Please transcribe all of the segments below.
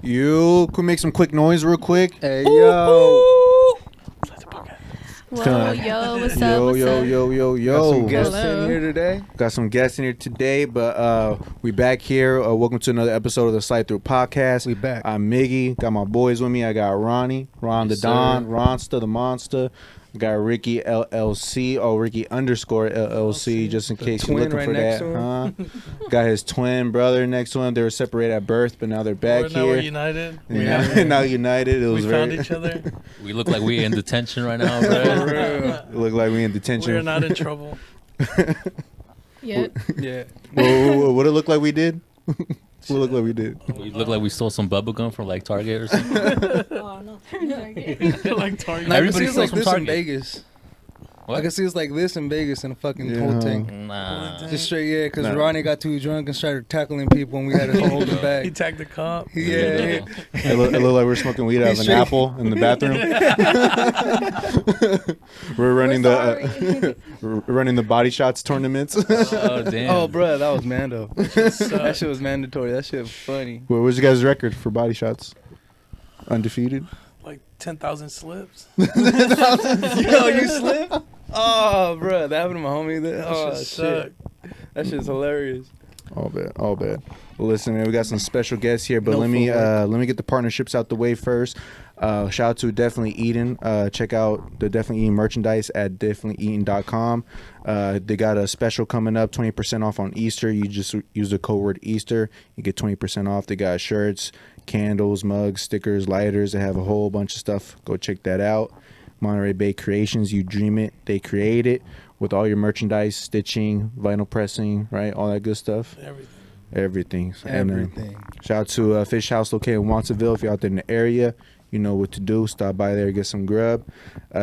You could make some quick noise real quick. Hey, yo. Whoa, yo, what's up? Yo, What's yo, up? yo, yo, yo. Got some guests Hello. in here today. Got some guests in here today, but we back here. Welcome to another episode of the Thru podcast. We back. I'm Miggy. Got my boys with me. I got Ronnie, Ron the Yes, Don, sir. Ronsta the Monster. Got Ricky LLC, Ricky underscore LLC, just in The case you're twin looking right for next that. to Huh? Got his twin brother next to him. They were separated at birth, but now they're back Now we're here. united. Yeah, now united. It We was found very. each other. We look like we in detention right now, For bro. real. It looked like we in detention. We're not in trouble. Yeah. Yeah. What it look like we did? What look like we did? We look like we stole some bubble gum from like Target or something. Oh, no. Like Target. Now, I can Everybody see it's steals like from this in Target. Vegas. What? I can see it's like this in Vegas in a fucking Yeah. whole tank. Nah. Just straight, yeah, because Nah. Ronnie got too drunk and started tackling people and we had to hold him He back. tagged the cop. Yeah. It looked like we're smoking weed out of He's an straight- apple in the bathroom. We're running we're running the body shots tournaments. Oh damn. Oh, bro, that was Mando. That Suck. shit was mandatory. That shit was funny. What was your guys' record for body shots? Undefeated. Like 10,000 slips. Yo, you slipped? Oh, bro, that happened to my homie. Oh, shit shit. That shit's hilarious. All bad. Well, listen, man, we got some special guests here, but No let me footwork. let me get the partnerships out the way first. Shout out to Definitely Eatin'. Check out the Definitely Eatin' merchandise at definitellyeatin.com. They got a special coming up, 20% off on Easter. You just use the code word Easter, you get 20% off. They got shirts, candles, mugs, stickers, lighters. They have a whole bunch of stuff. Go check that out. Monterey Bay Creations. You dream it, they create it. With all your merchandise, stitching, vinyl pressing, right? All that good stuff. Everything. Everything. And, Everything. shout out to Fish House located in Watsonville. If you're out there in the area, you know what to do. Stop by there, get some grub.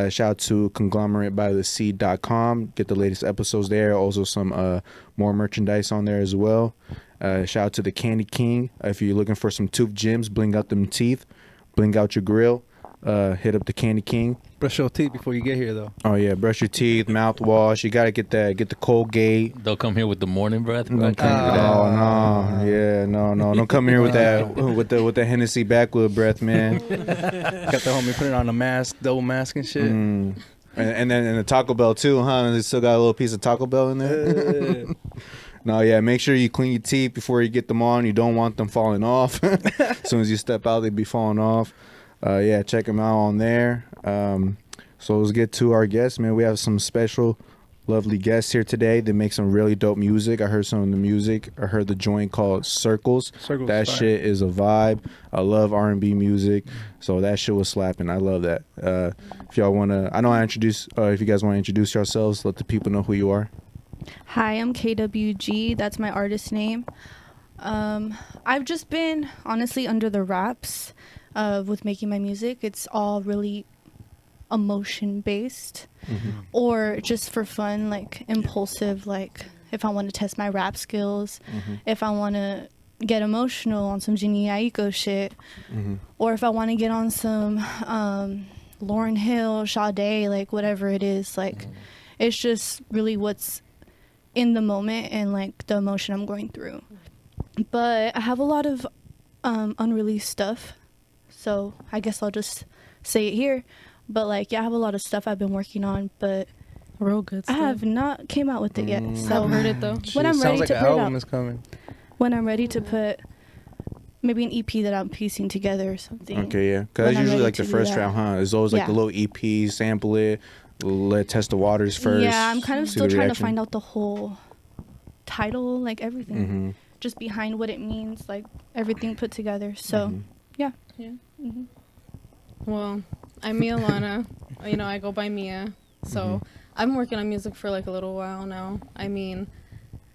Shout out to conglomeratelytheseed.com. Get the latest episodes there. Also some more merchandise on there as well. Shout out to the Candy King. If you're looking for some tooth gems, bling out them teeth, bling out your grill. Hit up the Candy King. Brush your teeth before you get here, though. Oh yeah, brush your teeth, mouthwash. You gotta get the Colgate. They'll come here with the morning breath, bro. Don't come, no, yeah, no. Don't come here with that with the Hennessy backwood breath, man. Got the homie putting on a mask, double mask and shit. And then in the Taco Bell too, huh? They still got a little piece of Taco Bell in there. No, yeah. Make sure you clean your teeth before you get them on. You don't want them falling off. As soon as you step out, they be falling off. Yeah, check them out on there. So let's get to our guests, man. We have some special, lovely guests here today. They make some really dope music. I heard some of the music. I heard the joint called Circles. Circles That fire. shit is a vibe. I love R&B music, so that shit was slapping. I love that. If y'all wanna, I know I introduce. If you guys want to introduce yourselves, let the people know who you are. Hi, I'm KWG. That's my artist name. I've just been honestly under the wraps with making my music. It's all really emotion based or just for fun, like impulsive, like if I want to test my rap skills, if I want to get emotional on some Jhené Aiko shit, or if I want to get on some Lauryn Hill, Sade, like whatever it is, like it's just really what's in the moment and like the emotion I'm going through. But I have a lot of unreleased stuff, so I guess I'll just say it here. But like, yeah, I have a lot of stuff I've been working on, but Real good I stuff. have not came out with it yet. So I've heard it though. when I'm Sounds ready like to an put it album out, is coming. when I'm ready to put maybe an EP that I'm piecing together or something. Okay, yeah. When Because I'm usually ready like to the do first that. round, huh? It's always like Yeah. the little EP, sample it, let test the waters first. Yeah, I'm kind of see still the trying reaction. to find out the whole title, like everything, just behind what it means, like everything put together. So, yeah. Mm-hmm. Well, I'm Mia Lana. You know, I go by Mia. So I've been working on music for like a little while now. I mean,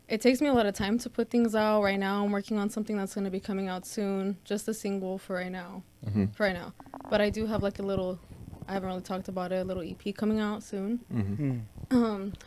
it takes me a lot of time to put things out. Right now, I'm working on something that's going to be coming out soon. Just a single for right now. For right now. But I do have like a little, I haven't really talked about it, a little EP coming out soon.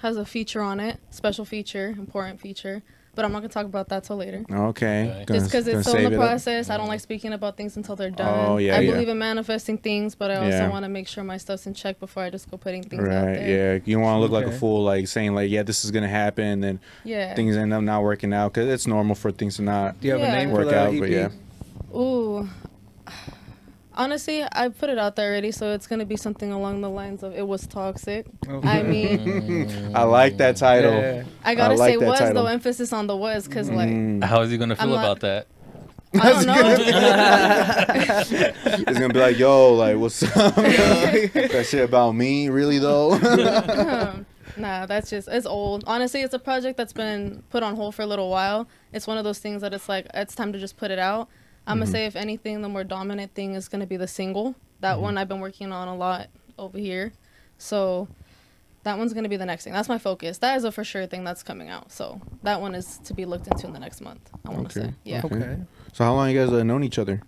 Has a feature on it, special feature, important feature. But I'm not going to talk about that till later. Okay. Just because Gonna it's still in save the it up. process. I don't like speaking about things until they're done. Oh, yeah, I yeah. believe in manifesting things, but I also Yeah. want to make sure my stuff's in check before I just go putting things out Right, there. yeah. You don't want to look like a Okay. fool, like saying like, yeah, this is gonna happen, and then Yeah. things end up not working out because it's normal for things to not Do you have Yeah. a name for work that out. EP? But yeah, Ooh, Honestly, I put it out there already, so it's gonna be something along the lines of "It was toxic." Oh. I mean, I like that title. Yeah. I gotta like say that "was" title. though, emphasis on the "was," because like How is he gonna feel I'm not- about that? I don't know. It's gonna be like, yo, like, what's up? That shit about me, really though? Nah, that's just it's old. Honestly, it's a project that's been put on hold for a little while. It's one of those things that it's like it's time to just put it out. I'm gonna say if anything, the more dominant thing is gonna be the single. That one I've been working on a lot over here, so that one's gonna be the next thing. That's my focus. That is a for sure thing that's coming out. So that one is to be looked into in the next month. I want to Okay. say, yeah, Okay. So how long you guys known each other?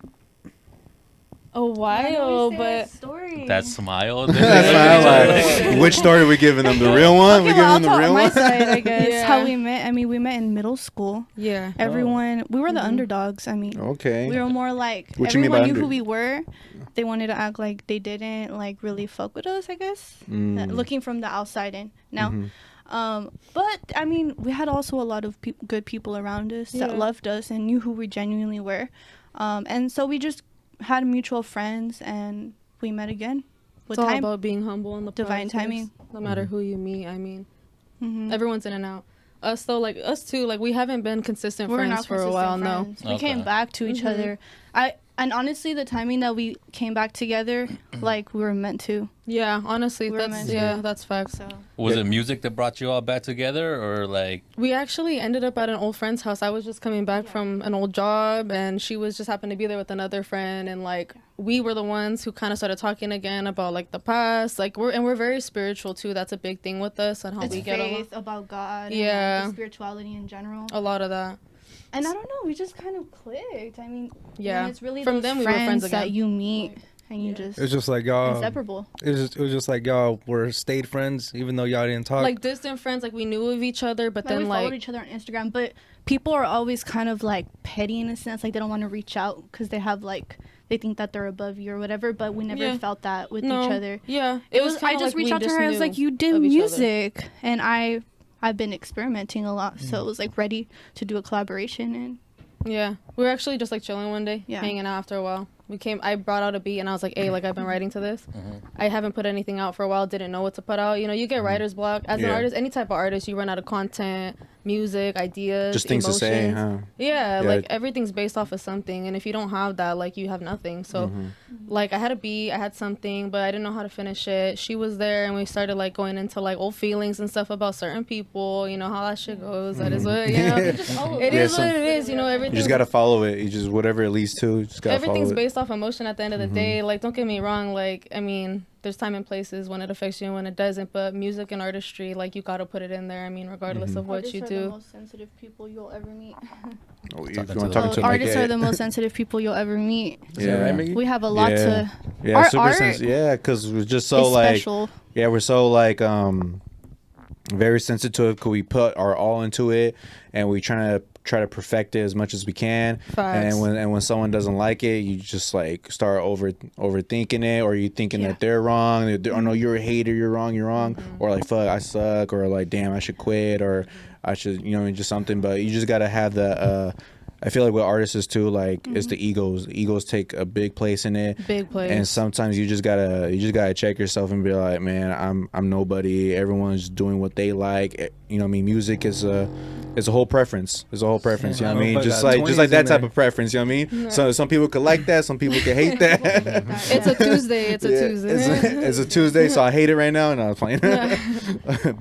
a while, but story. That smile. That's fine. Like, which story are we giving them? The real one? Okay, We well, I'll giving them the talk real my one? side, I guess. Yeah. How we met. I mean, we met in middle school. yeah, Everyone, we were the underdogs. I mean, Okay. we were more like What you mean by everyone knew under? who we were. They wanted to act like they didn't like really fuck with us, I guess. Looking from the outside in now. But I mean, we had also a lot of good people around us that Yeah. loved us and knew who we genuinely were. And so we just had mutual friends and we met again with it's all time. about being humble in the Divine process. timing. No matter who you meet, I mean, Mhm. everyone's in and out. Us though, like us too, like we haven't been consistent We're friends not for a consistent while. friends. We Okay. came back to each other. And honestly, the timing that we came back together, like we were meant to. No. Yeah, honestly, We're meant to. that's facts. So Was it music that brought you all back together, or like? We actually ended up at an old friend's house. I was just coming back from an old job, and she was just happened to be there with another friend, and like we were the ones who kind of started talking again about like the past. Like we're very spiritual too. That's a big thing with us and how it's we get along. faith about God. Yeah. And like, spirituality in general. A lot of that. And I don't know, we just kind of clicked. I mean, Yeah. when it's really From those them, we were friends friends that again. you meet and you just It was just like y'all. inseparable. It was just like y'all were stayed friends, even though y'all didn't talk. Like distant friends, like we knew of each other, but Like, we then followed like each other on Instagram, but people are always kind of like petty in a sense, like they don't want to reach out because they have like they think that they're above you or whatever. But we never Yeah. felt that with no, each other. Yeah, It was. I kinda just like reached we out to her. I was knew like, "You did of each other. music," and I've been experimenting a lot, so it was like ready to do a collaboration. And Yeah, we were actually just like chilling one day, Yeah. hanging out after a while. I brought out a beat and I was like, hey, like I've been writing to this. I haven't put anything out for a while, didn't know what to put out. You know, you get writer's block. As an Yeah. artist, any type of artist, you run out of content, music, ideas, Just things emotions. to say, huh? Yeah, Yeah. like everything's based off of something. And if you don't have that, like you have nothing. So like I had a beat, I had something, but I didn't know how to finish it. She was there and we started like going into like old feelings and stuff about certain people, you know, how that shit goes. That is what, you know, it Yeah, is what it is, you know, You everything. just gotta follow it. You just whatever it leads to. You just gotta Everything's follow it. based off emotion at the end of the day. Like, don't get me wrong. Like, I mean, there's time and places when it affects you and when it doesn't. But music and artistry, like, you gotta put it in there. I mean, regardless of what artists you are the do. most sensitive people you'll ever meet. Oh, you Talking to want the- talking to Artists like, are the most sensitive people you'll ever meet. yeah, right, Mickey? We have a lot to. yeah, Our super art yeah, because we're just so is like special. yeah, we're so like very sensitive because we put our all into it and we try to perfect it as much as we can. Facts. And when someone doesn't like it, you just like start overthinking it, or you thinking Yeah. that they're wrong. Oh no, you're a hater. You're wrong. Or like fuck, I suck. Or like damn, I should quit. Or I should, just something. But you just gotta have the. I feel like with artists is too, like it's the egos. Egos take a big place in it. Big place. And sometimes you just gotta check yourself and be like, man, I'm nobody. Everyone's doing what they like. You know what I mean? Music is a whole preference. It's a whole preference. You know what I mean? Motherfucker Just got like 20s that in type there. of preference. You know what I mean? So some people could like that. Some people could hate that. It's a Tuesday. It's a Yeah, Tuesday. it's a Tuesday, so I hate it right now, and I was playing.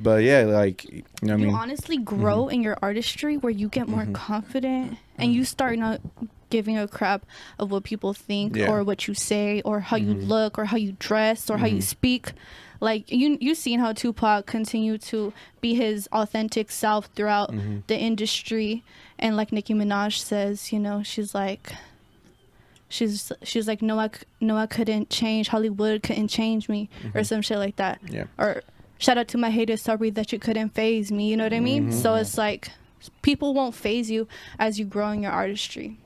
But yeah, like you know what I You mean? honestly grow in your artistry where you get more confident and you start not giving a crap of what people think Yeah. or what you say or how you look or how you dress or how you speak. Like you seen how Tupac continued to be his authentic self throughout the industry, and like Nicki Minaj says, she's like no, I couldn't change, Hollywood couldn't change me, or some shit like that. Yeah. Or shout out to my haters, sorry that you couldn't phase me. You know what I mean? So it's like people won't phase you as you grow in your artistry.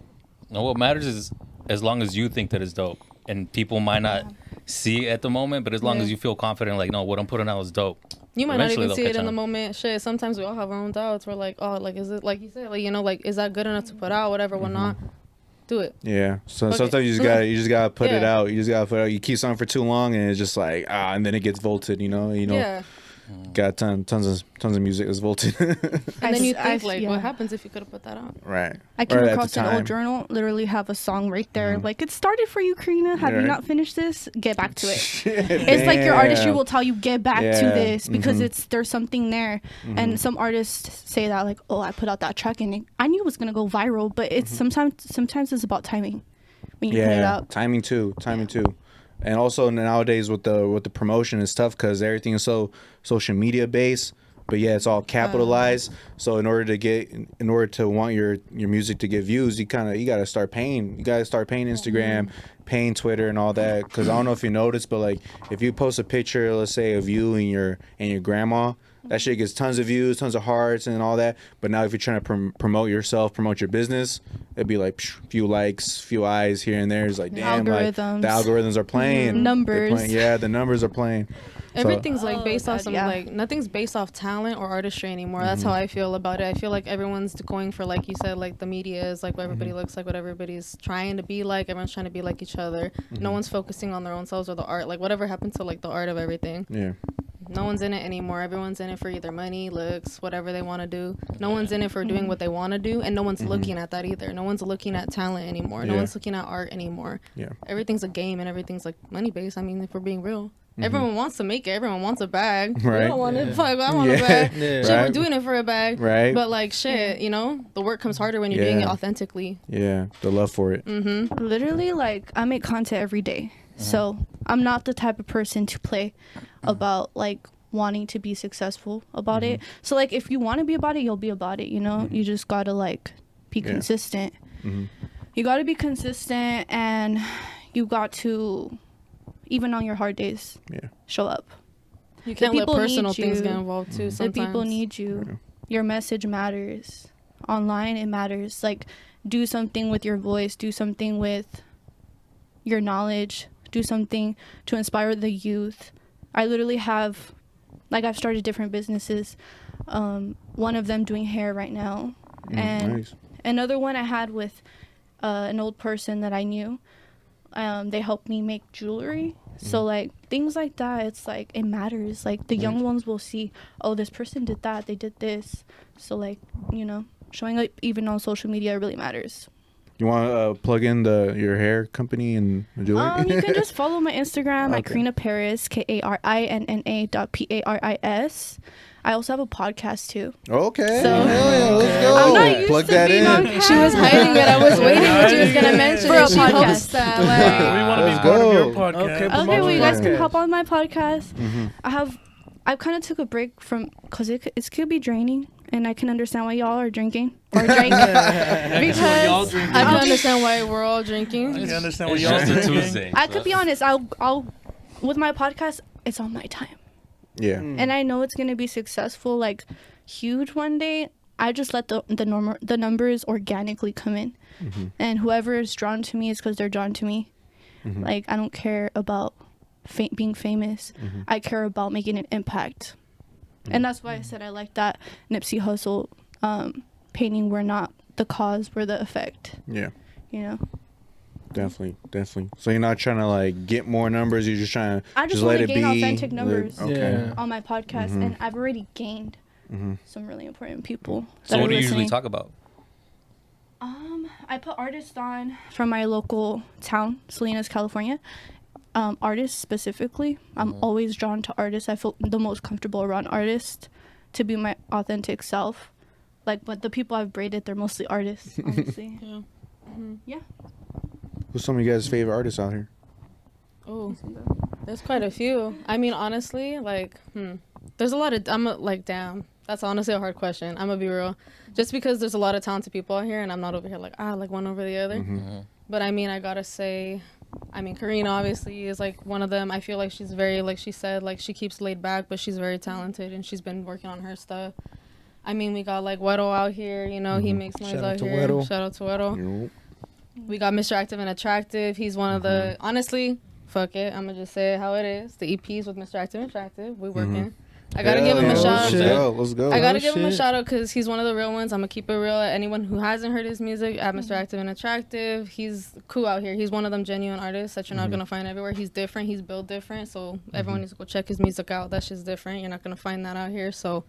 No, what matters is as long as you think that it's dope, and people might not see it at the moment, but as long Yeah. as you feel confident, like, no, what I'm putting out is dope. You might not Eventually even they'll see it catch in the on. moment. Shit, sometimes we all have our own doubts. We're like, oh, like, is it, like you said, like, like, is that good enough to put out? Whatever, whatnot. do it. Yeah. So Fuck it. sometimes you just gotta put it Yeah. out. You just gotta put it out. You keep something for too long, and it's just like and then it gets volted. You know. Yeah. Got tons of music that's volted. And then you think like, yeah. what happens if you could have put that out? Right. I came Or at the across an time. old journal, literally have a song right there. Like, it started for you, Karina. Have you Right. not finished this? Get back to it. It's like your artistry Damn. will tell you, get back to Yeah. this, because Mhm. there's something there. And some artists say that, like, oh, I put out that track and I knew it was gonna go viral, but it's sometimes it's about timing when you put it out. timing too, and also nowadays with the promotion it's tough because everything is so social media based. But yeah, it's all capitalized. So in order to want your music to get views, you gotta start paying. You gotta start paying Instagram, paying Twitter, and all that. Because I don't know if you noticed, but like if you post a picture, let's say of you and your grandma, that shit gets tons of views, tons of hearts, and all that. But now if you're trying to promote yourself, promote your business, it'd be like few likes, few eyes here and there. It's like damn, like the Algorithms. algorithms are playing. They're Numbers. playing. Yeah, the numbers are playing. Everything's like Oh, based off God, some yeah. like nothing's based off talent or artistry anymore. That's how I feel about it. I feel like everyone's going for, like you said, like the media is like what everybody looks like, what everybody's trying to be like. Everyone's trying to be like each other. No one's focusing on their own selves or the art. Like whatever happened to like the art of everything. Yeah. No one's in it anymore. Everyone's in it for either money, looks, whatever they want to do. No one's in it for doing what they want to do, and no one's looking at that either. No one's looking at talent anymore. No Yeah. one's looking at art anymore. Yeah. Everything's a game and everything's like money based. I mean, if we're being real. Everyone wants to make it. Everyone wants a bag. We Right. don't want it. Fuck, I want a bag. Yeah. Shit, we're Right. doing it for a bag. Right. But like shit, the work comes harder when you're doing it Yeah. authentically. Yeah, the love for it. Literally, like, I make content every day. So I'm not the type of person to play about like wanting to be successful about it. So like if you want to be about it, you'll be about it, you just gotta like be Yeah. consistent. Mhm. You gotta be consistent, and you got to, even on your hard days, Yeah. show up. You can't let people personal need things you. get involved too. The Sometimes people need you. Your message matters. Online, it matters. Like, do something with your voice. Do something with your knowledge. Do something to inspire the youth. I literally have, like, I've started different businesses. One of them doing hair right now. And Nice. another one I had with an old person that I knew. They helped me make jewelry. So like things like that, it's like it matters. Like the young ones will see, oh, this person did that, they did this. So like, showing up even on social media really matters. You want to plug in your hair company and do it? You can just follow my Instagram at Okay. Karina Paris, KARINNA.PARIS. I also have a podcast too. Okay. So- Hell yeah, let's go. I'm not used Plug to that being in. on She was hiding it. I was waiting what she was gonna Yeah. mention. For a it. She podcast. hosts that. We Like, want to Let's be part of your go. podcast. Okay, Okay, well, you guys can podcast. hop on my podcast. Mhm. I kind of took a break from, because it could be draining, and I can understand why y'all are drinking or drink Y'all because drinking. I can understand why we're all drinking. You understand what It's y'all just a drinking? Tuesday. I could be honest. I'll with my podcast, it's on my time, Yeah. and I know it's gonna be successful, like huge one day. I just let the numbers organically come in, and whoever is drawn to me is because they're drawn to me. Like I don't care about being famous. I care about making an impact, and that's why I said I like that Nipsey Hussle painting. We're not the cause, we're the effect. Yeah. You know. Definitely. So you're not trying to like get more numbers. You're just trying to I just let wanna it gain be. authentic numbers. Okay. Yeah. On my podcast, and I've already gained some really important people. So that what are do you usually listening. talk about? I put artists on from my local town, Salinas, California. Artists specifically. I'm always drawn to artists. I feel the most comfortable around artists to be my authentic self. Like, but the people I've braided, they're mostly artists, honestly. Yeah. Who's some of you guys' favorite artists out here? Oh, there's quite a few. I mean, honestly, like, there's a lot of. Like, damn. That's honestly a hard question. I'm gonna be real. Just because there's a lot of talented people out here, and I'm not over here like one over the other. But I mean, I gotta say, Karina obviously is like one of them. I feel like she's very, like she said, like she keeps laid back, but she's very talented, and she's been working on her stuff. I mean, we got like Weddle out here. He makes noise Shout out out to here. Weddle. Shout out to Weddle. Yo. We got Mr. Active and Attractive. He's one of the, honestly, fuck it. I'm going to just say it how it is. The EPs with Mr. Active and Attractive. We working. I gotta give him a yeah. shout out. Shit. Let's go. I gotta Oh, give him a shit. shout out because he's one of the real ones. I'm gonna keep it real. Anyone who hasn't heard his music, at Mr. Active and Attractive, he's cool out here. He's one of them genuine artists that you're not gonna find everywhere. He's different. He's built different. So everyone needs to go check his music out. That shit's different. You're not gonna find that out here. So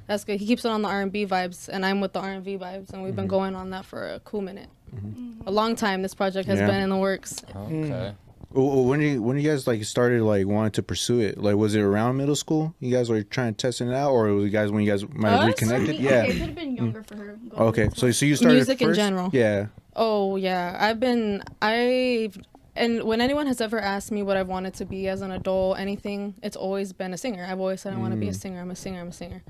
that's good. He keeps it on the R&B vibes, and I'm with the R&B vibes, and we've been going on that for a cool minute, a long time. This project has Yeah. been in the works. Okay. When you guys like started like wanting to pursue it, like was it around middle school? You guys were trying to test it out, or was you guys when you guys might have Us? reconnected? Okay, Yeah. it could have been younger for her. Go Okay, ahead. so you started Music in first? general. Yeah. Oh yeah, and when anyone has ever asked me what I've wanted to be as an adult, anything, it's always been a singer. I've always said I want to be a singer. I'm a singer. I'm a singer.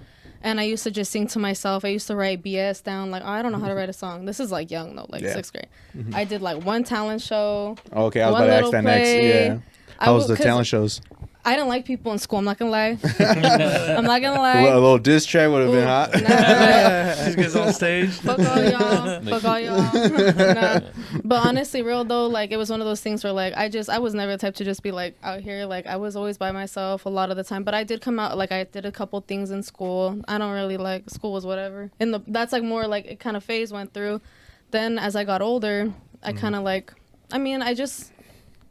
And I used to just sing to myself. I used to write BS down, like, oh, I don't know how to write a song. This is like young though, like Yeah. 6th grade. I did like one talent show. Okay, I was One about to ask little that next. play. Yeah. How was the 'cause talent shows? I didn't like people in school. I'm not gonna lie. I'm not gonna A lie. little diss track would have been Ooh, hot. nah. Just gets on stage. Fuck all y'all. Fuck all y'all. Nah. But honestly, real though, like it was one of those things where like I was never the type to just be like out here. Like I was always by myself a lot of the time. But I did come out, like I did a couple things in school. I don't really like school was whatever. That's like more like it kind of phase went through. Then as I got older, I kind of like, I just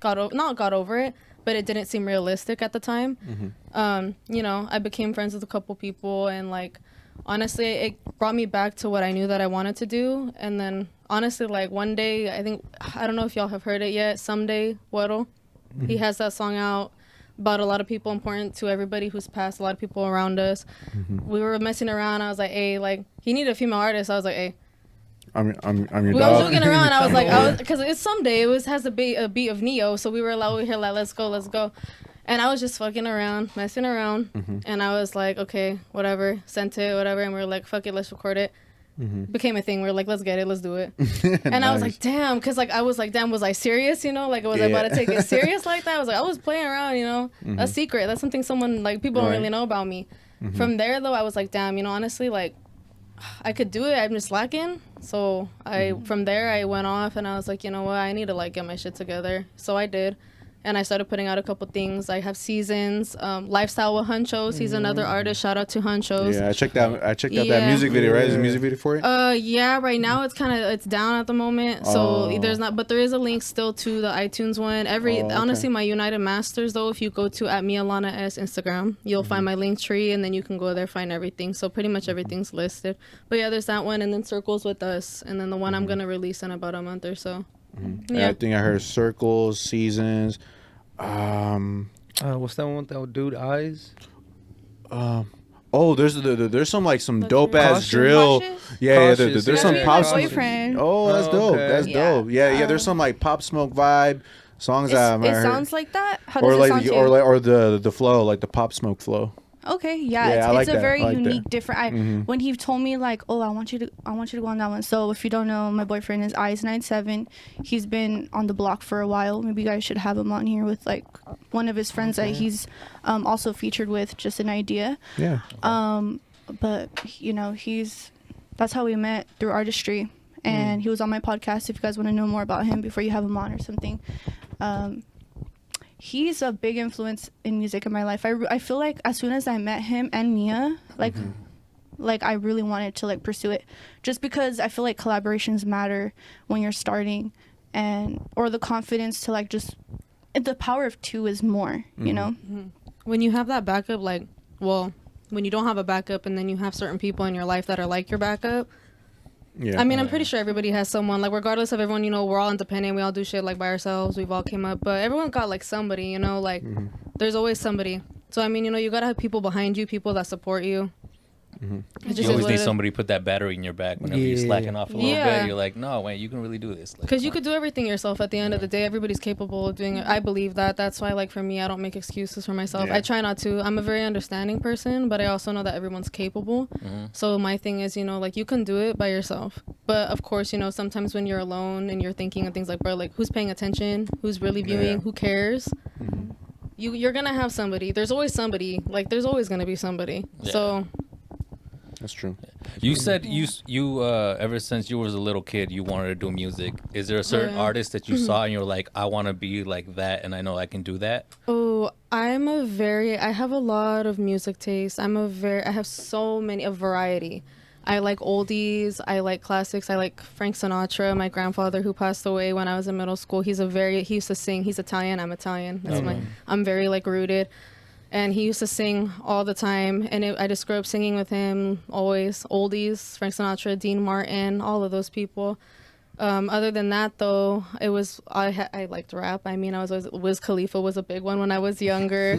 not got over it, but it didn't seem realistic at the time. I became friends with a couple people, and like honestly it brought me back to what I knew that I wanted to do. And then honestly, like one day, I don't know if y'all have heard it yet, Someday Weddle, he has that song out about a lot of people important to everybody who's passed, a lot of people around us. We were messing around. I was like, hey, like he needed a female artist. I was like, hey, I'm your we dog. was looking around. I was like, because it's Someday. It has a beat of Neo, so we were like, over here, like, let's go. And I was just fucking around, messing around, and I was like, okay, whatever, sent it, whatever, and we were like, fuck it, let's record it. Became a thing. We were like, let's get it, let's do it. And I was like, damn, because like I was like, damn, was I serious? Like was I about to take it serious like that? I was like, I was playing around, a secret. That's something someone like people don't Right. really know about me. From there though, I was like, damn, honestly, like I could do it. I'm just lacking. So from there I went off and I was like, you know what? I need to like get my shit together. So I did. And I started putting out a couple things. I have Seasons, Lifestyle with Hunchos. He's another artist. Shout out to Hunchos. Yeah, I checked out that Yeah. music video, right? Is a music video for it? Yeah, right now it's down at the moment. So there's not, but there is a link still to the iTunes one. Okay. Honestly, my United Masters though, if you go to @Mialana S Instagram, you'll find my link tree, and then you can go there, find everything. So pretty much everything's listed. But yeah, there's that one, and then Circles with Us, and then the one I'm gonna release in about a month or so. Yeah. I think I heard Circles, Seasons. What's that one with that dude eyes? Oh, there's some like some The dope ass Cautious? drill. Cautious? Yeah, Cautious, there's yeah. some That's pop. my boyfriend. Oh, that's Oh, dope. okay. That's Yeah. dope. Yeah. There's some like Pop Smoke vibe songs that I It heard. sounds like that. How does or it like sound to you? or the flow, like the Pop Smoke flow. Okay, Yeah, yeah, I like it's a that. very I like that. unique, different. When he told me like, oh, I want you to go on that one. So if you don't know, my boyfriend is Eyes97. He's been on the block for a while. Maybe you guys should have him on here with like one of his friends that he's also featured with. Just an idea. Yeah. But that's how we met, through artistry, and he was on my podcast. If you guys want to know more about him before you have him on or something. He's a big influence in music in my life. I feel like as soon as I met him and Mia, like I really wanted to like pursue it, just because I feel like collaborations matter when you're starting, or the confidence to like just, the power of two is more, you know. When you have that backup, when you don't have a backup and then you have certain people in your life that are like your backup. Yeah. I mean, I'm pretty sure everybody has someone, like, regardless of everyone, we're all independent. We all do shit, like, by ourselves. We've all came up. But everyone got, like, somebody, like, there's always somebody. So, I mean, you got to have people behind you, people that support you. It just You is always what need it is. somebody to put that battery in your back whenever you're Yeah. slacking off a little Yeah. bit. You're like, no, wait, you can really do this. Like, Because you could do everything yourself at the end of the day. Everybody's capable of doing it. I believe that. That's why, like, for me, I don't make excuses for myself. Yeah. I try not to. I'm a very understanding person, but I also know that everyone's capable. So my thing is, like, you can do it by yourself. But, of course, sometimes when you're alone and you're thinking of things like, bro, like, who's paying attention? Who's really viewing? Yeah. Who cares? You're going to have somebody. There's always somebody. Like, there's always going to be somebody. Yeah. So... That's true. You said you ever since you was a little kid you wanted to do music. Is there a certain Yeah. artist that you saw and you're like, I want to be like that, and I know I can do that? Oh, I have a lot of music taste. I have a variety. I like oldies, I like classics, I like Frank Sinatra. My grandfather, who passed away when I was in middle school, he used to sing. He's Italian, I'm Italian. I'm very like rooted. And he used to sing all the time, and I just grew up singing with him always. Oldies, Frank Sinatra, Dean Martin, all of those people. Other than that, though, I liked rap. I mean, Wiz Khalifa was a big one when I was younger.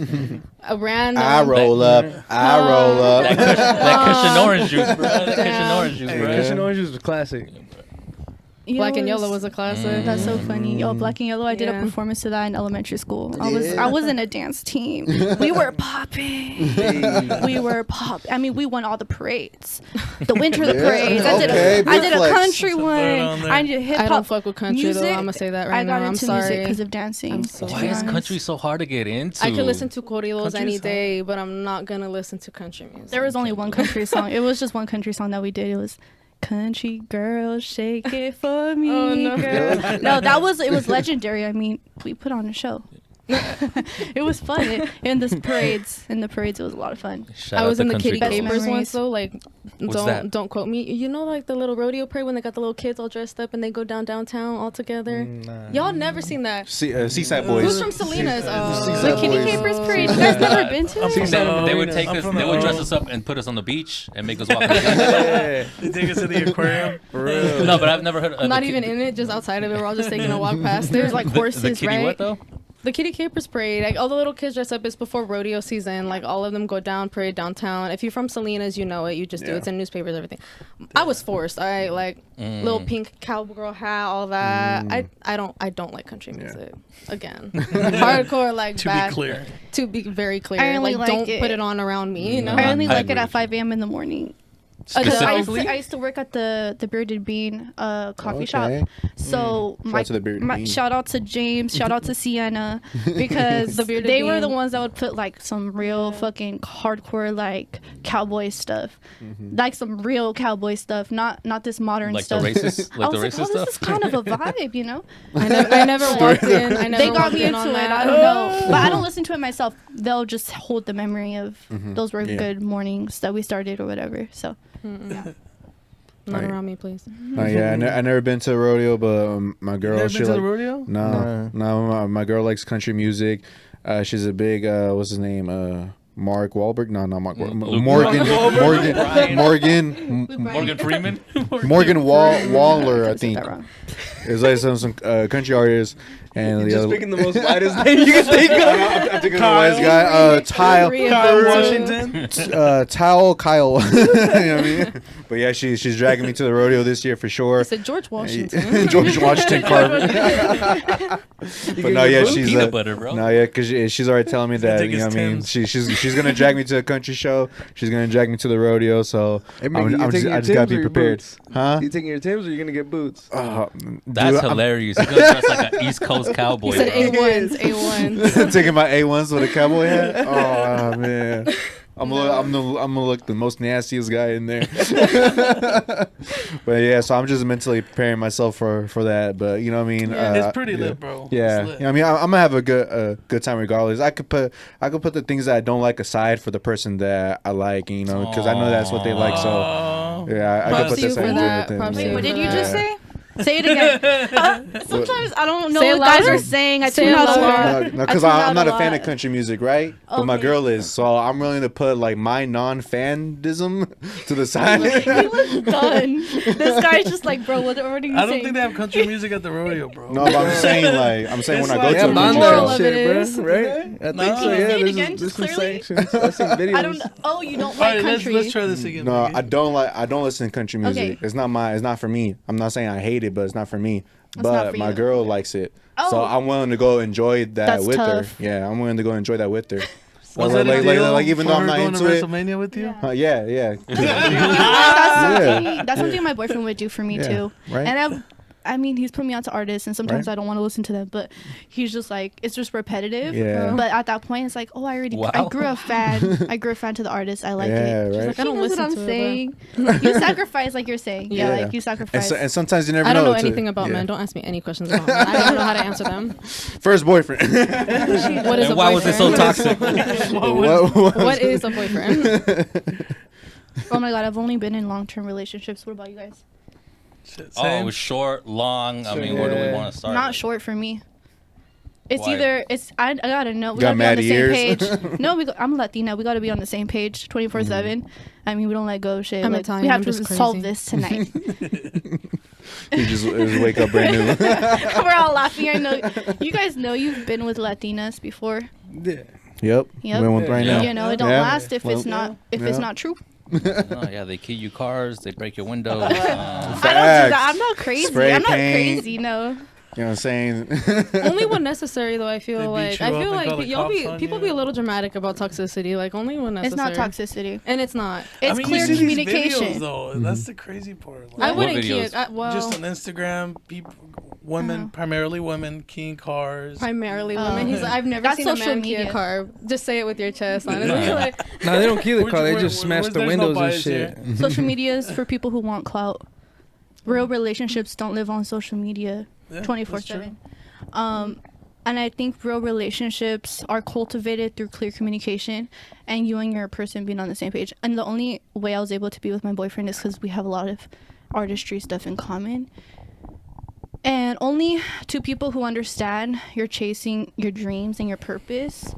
A random. I roll up. That cushion orange juice, bro. That cushion orange juice, bro. Cushion Orange is a classic. Black and Yellow was a classic. That's so funny. Yo, Black and Yellow. I did a performance to that in elementary school. I was in a dance team. We were popping. We were pop. I mean, we won all the parades. The winter parades. I did a country one. I did hip hop. I don't fuck with country music. though. I'm gonna say that right I got now. I'm into sorry. music because of dancing. Why is country so hard to get into? I could listen to corridos Country any song. day, but I'm not gonna listen to country music. There was only one country song. It was just one country song that we did. It was "Country Girl, Shake It For Me." Oh, no. Girl. No, it was legendary. I mean, we put on a show. It was fun. In the parades, it was a lot of fun. Shout I out was to in the country Kitty girls. Capers Memories. once though. Like, What's that? don't quote me. You know, like the little rodeo parade when they got the little kids all dressed up and they go downtown all together. Y'all never seen that? Seaside Who's Boys. from Salinas? Seaside The Kitty Boys. Capers parade. You guys never been to I'm from it? the- They would take I'm us. from They the- would dress us up and put us on the beach and make us walk. On the They take us to the aquarium. For real. no, but I've never heard. I'm not even in it, just outside of it. We're all just taking a walk past. There's like horses, the kitty right? what though? The Kitty Capers parade, like all the little kids dress up. It's before rodeo season. Like all of them go down, parade downtown. If you're from Salinas, you know it. You just do it. It's in newspapers, everything. I was forced. I like little pink cowgirl hat, all that. I don't like country music. Again, hardcore like To bad. be clear. To be very clear, I only like like don't it. put it on around me. You know. I only I like agree it at with 5 a.m. in the morning. Specifically? I used to work at the Bearded Bean coffee Okay. shop. So Shout out to the Bearded Bean. shout out to James, shout out to Sienna, because The Bearded they were Bean. the ones that would put like some real fucking hardcore like cowboy stuff, like some real cowboy stuff, not this modern Like stuff. the racist, I like the was racist like, oh, this is stuff. kind of a vibe, you know. I never walked in. I never They got walked me in into on it. that. I don't know, but I don't listen to it myself. They'll just hold the memory of those were Yeah. good mornings that we started or whatever. So. Not Right. around me, please. Yeah, I never been to a rodeo, but my girl, Never she been to like the rodeo? no, my girl likes country music. She's a big what's his name? Mark Wahlberg? No, not Mark. Luke Morgan, Brian. Morgan Freeman. Waller, I I said think. that wrong. It's like some country artist, and You're the just other. picking the most lightest name you can think of. I'm thinking of the wise guy. Kyle Washington. Towel Kyle. You know what I mean? But yeah, she's dragging me to the rodeo this year for sure. I said George Washington. George Washington Carver. But no, yeah, she's Peanut butter, bro. no, yeah, because she's already telling me that, take you know his what I mean. Tim's. She's gonna drag me to a country show. She's gonna drag me to the rodeo. So Hey, Mickey, you I taking your just gotta Timbs be or your prepared, boots? huh? You taking your Timbs or you gonna get boots? That's Dude, I'm hilarious. He's gonna dress like an East Coast cowboy. He said bro. A1s, A1s. taking my A1s with a cowboy hat. Oh man. I'm gonna look the most nastiest guy in there. But yeah, so I'm just mentally preparing myself for that. But you know what I mean? It's pretty yeah. lit, bro. Yeah, It's lit. you know what I mean, I'm gonna have a good time regardless. I could put the things that I don't like aside for the person that I like, you know, because I know that's what they like. So Oh. yeah, I could Props put to you this for in that. with Props to it. you What did for you that. just say? Say it again. Sometimes I don't know Say it what guys louder. are saying. I Say tune it out a louder. lot. No, because I tune I'm out not a a fan lot. of country music, right? But my Okay. girl is, so I'm willing to put like my non-fandism to the side. He was done. This guy's just like, bro, what are you I don't saying? think they have country music at the rodeo, bro. No, but I'm saying when It's I go like- to Yeah, a banda country moral show. of shit, it bro. is. Right? I think No. so. Can you Yeah, say it there's again, there's just some clearly? sanctions. I've seen videos. I don't. Oh, you don't All like right, country. let's try this again. No, Mickey. I don't listen to country music. Okay. It's not for me. I'm not saying I hate it, but it's not for me. It's not But for my you. girl likes it. So Oh. I'm willing to go enjoy that That's with tough. her. Yeah, I'm willing to go enjoy that with her. Was like, that a deal like even for though I'm her not going into to it. WrestleMania with you? Yeah. That's something my boyfriend would do for me Yeah, too. right? And I mean, he's put me onto artists, and sometimes Right. I don't want to listen to them, but he's just like, it's just repetitive. Yeah. But at that point, it's like, oh, I Wow. grew a fan. I grew a fan to the artist. I like Yeah, it. right. Like, I don't He knows listen what I'm to saying. it. You sacrifice, like you're saying. Yeah, Yeah. like you And, sacrifice. and sometimes you never I don't know to- anything about yeah. men. Don't ask me any questions about men. I don't know how to answer them. First boyfriend. What is And a why was it so boyfriend? toxic? What is a boyfriend? Oh my god, I've only been in long-term relationships. What about you guys? Shit, same. Oh, short, long. I mean, where do we Yeah. want to start? Not short for me. It's Why? either it's I gotta know. We Got gotta be on the mad same ears. page. No, I'm Latina. We gotta be on the same page 24/7. I mean, we don't let go of shit. I'm Like, Italian, we have I'm to just solve crazy. this tonight. You just wake up brand new. We're all laughing. I know you guys know you've been with Latinas before. Yeah. Yep. Yep. Went with right Yeah. now. You know, it don't Yeah. last if Well, it's not it's yeah. not true. Oh, yeah, they key you cars, they break your windows. I don't do that. Facts. I'm not crazy. Spray I'm not paint. crazy. No. You know what I'm saying? Only when necessary, though. I They feel beat like you I up feel and call like the y'all cops be on people you. be a little dramatic about toxicity. Like only when It's necessary. not toxicity. and it's not. It's I mean, clear you see these communication. videos, though. That's the crazy part. I Like, wouldn't videos? key. Well, just on Instagram, people, women, primarily women, keying cars. primarily women. He's like, I've never That's seen a social man key a media. car. Just say it with your chest, honestly. like, No, they don't key the Which- car. They where- just smash where- the there's no windows and bias shit. here. Social media is for people who want clout. Real relationships don't live on social media Yeah, 24/7. And I think real relationships are cultivated through clear communication and you and your person being on the same page. And the only way I was able to be with my boyfriend is because we have a lot of artistry stuff in common. And only two people who understand you're chasing your dreams and your purpose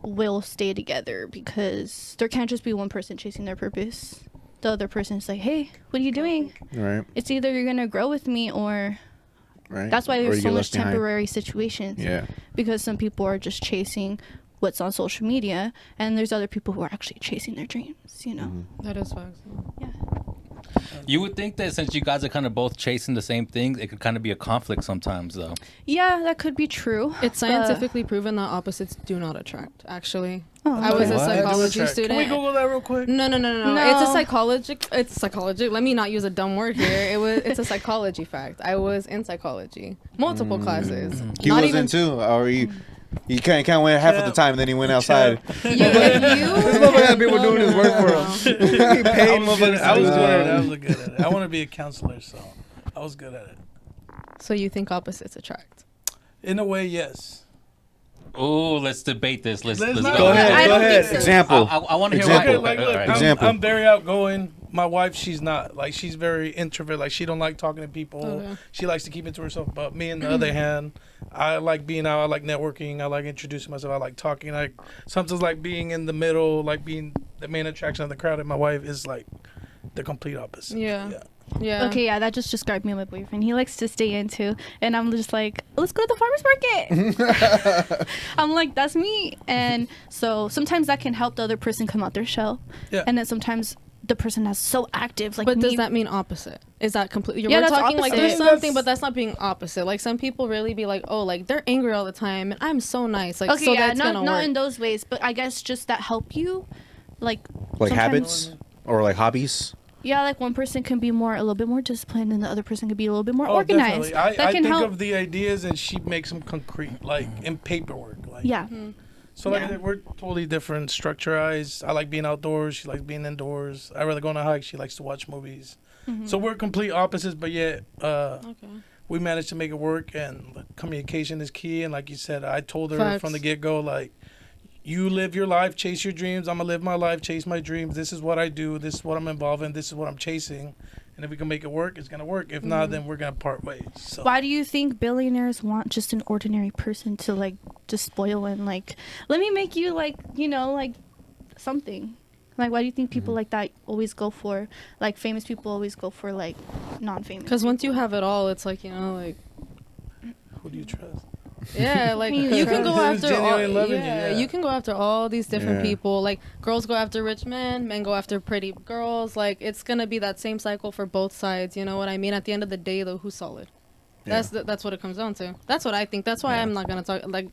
will stay together, because there can't just be one person chasing their purpose. The other person's like, hey, what are you doing? Right. It's either you're going to grow with me or... Right. That's why Or you there's so get much left behind. temporary situations. Yeah. Because some people are just chasing what's on social media, and there's other people who are actually chasing their dreams, you know? that is facts. You would think that since you guys are kind of both chasing the same things, it could kind of be a conflict sometimes, though. Yeah, that could be true. It's scientifically proven that opposites do not attract. Actually, Oh, I was a What? psychology Can student. we Google that real quick? No. No. It's a psychologic. It's psychology. Let me not use a dumb word here. It's a psychology fact. I was in psychology, multiple classes. He Not was even in too, or he can't win half of the time, and then he went outside. you. This motherfucker had people doing his work for him. He paid I was good motherfuckers at to do it. that. I was good at it. I want to be a counselor, so I was good at it. So you think opposites attract? In a way, yes. Oh, let's debate this. Let's Let's go. not- Go ahead. I Go don't ahead. think so. Example. I want to hear Example. why. Okay, like, All look, right. Example. I'm very outgoing. My wife, she's not. Like, she's very introvert. Like, she don't like talking to people. Okay. She likes to keep it to herself. But me, on the other hand, I like being out. I like networking. I like introducing myself. I like talking. I sometimes like being in the middle, like being the main attraction of the crowd. And my wife is like the complete opposite. Yeah. Yeah. Okay, yeah, that just described me and my boyfriend. He likes to stay into, and I'm just like, let's go to the farmer's market. I'm like, that's me. And so sometimes that can help the other person come out their shell. Yeah. And then sometimes the person that's so active, like But me. does that mean opposite? Is that completely? Yeah, We're that's talking like opposite. there's I mean, something, that's- but that's not being opposite. Like some people really be like, oh, like they're angry all the time, and I'm so nice. Like Okay, so yeah, that's not gonna work. in those ways, but I guess just that help you, like Like sometimes- habits or like hobbies. Yeah, like one person can be a little bit more disciplined, and the other person could be a little bit more organized. Definitely. I that can think help. of the ideas, and she makes them concrete, like in paperwork. Like, Yeah. So like Yeah. we're totally different structure-wise. I like being outdoors. She likes being indoors. I rather go on a hike. She likes to watch movies. So we're complete opposites, but yet Okay. we managed to make it work. And like, communication is key. And like you said, I told her Facts. from the get-go, like, you live your life, chase your dreams. I'm gonna live my life, chase my dreams. This is what I do. This is what I'm involved in. This is what I'm chasing. And if we can make it work, it's gonna work. If not, then we're gonna part ways. So Why do you think billionaires want just an ordinary person to like just spoil and like let me make you like like something? Like why do you think people like that always go for like famous people always go for like non-famous? Because once you have it all, it's like like who do you trust? yeah, like mean, you can go Who's after all. genuinely loving you, Yeah, yeah. you can go after all these different Yeah. people. Like girls go after rich men go after pretty girls. Like it's gonna be that same cycle for both sides. You know what I mean? At the end of the day, though, who's solid? That's what it comes down to. That's what I think. That's why Yeah. I'm not gonna talk like.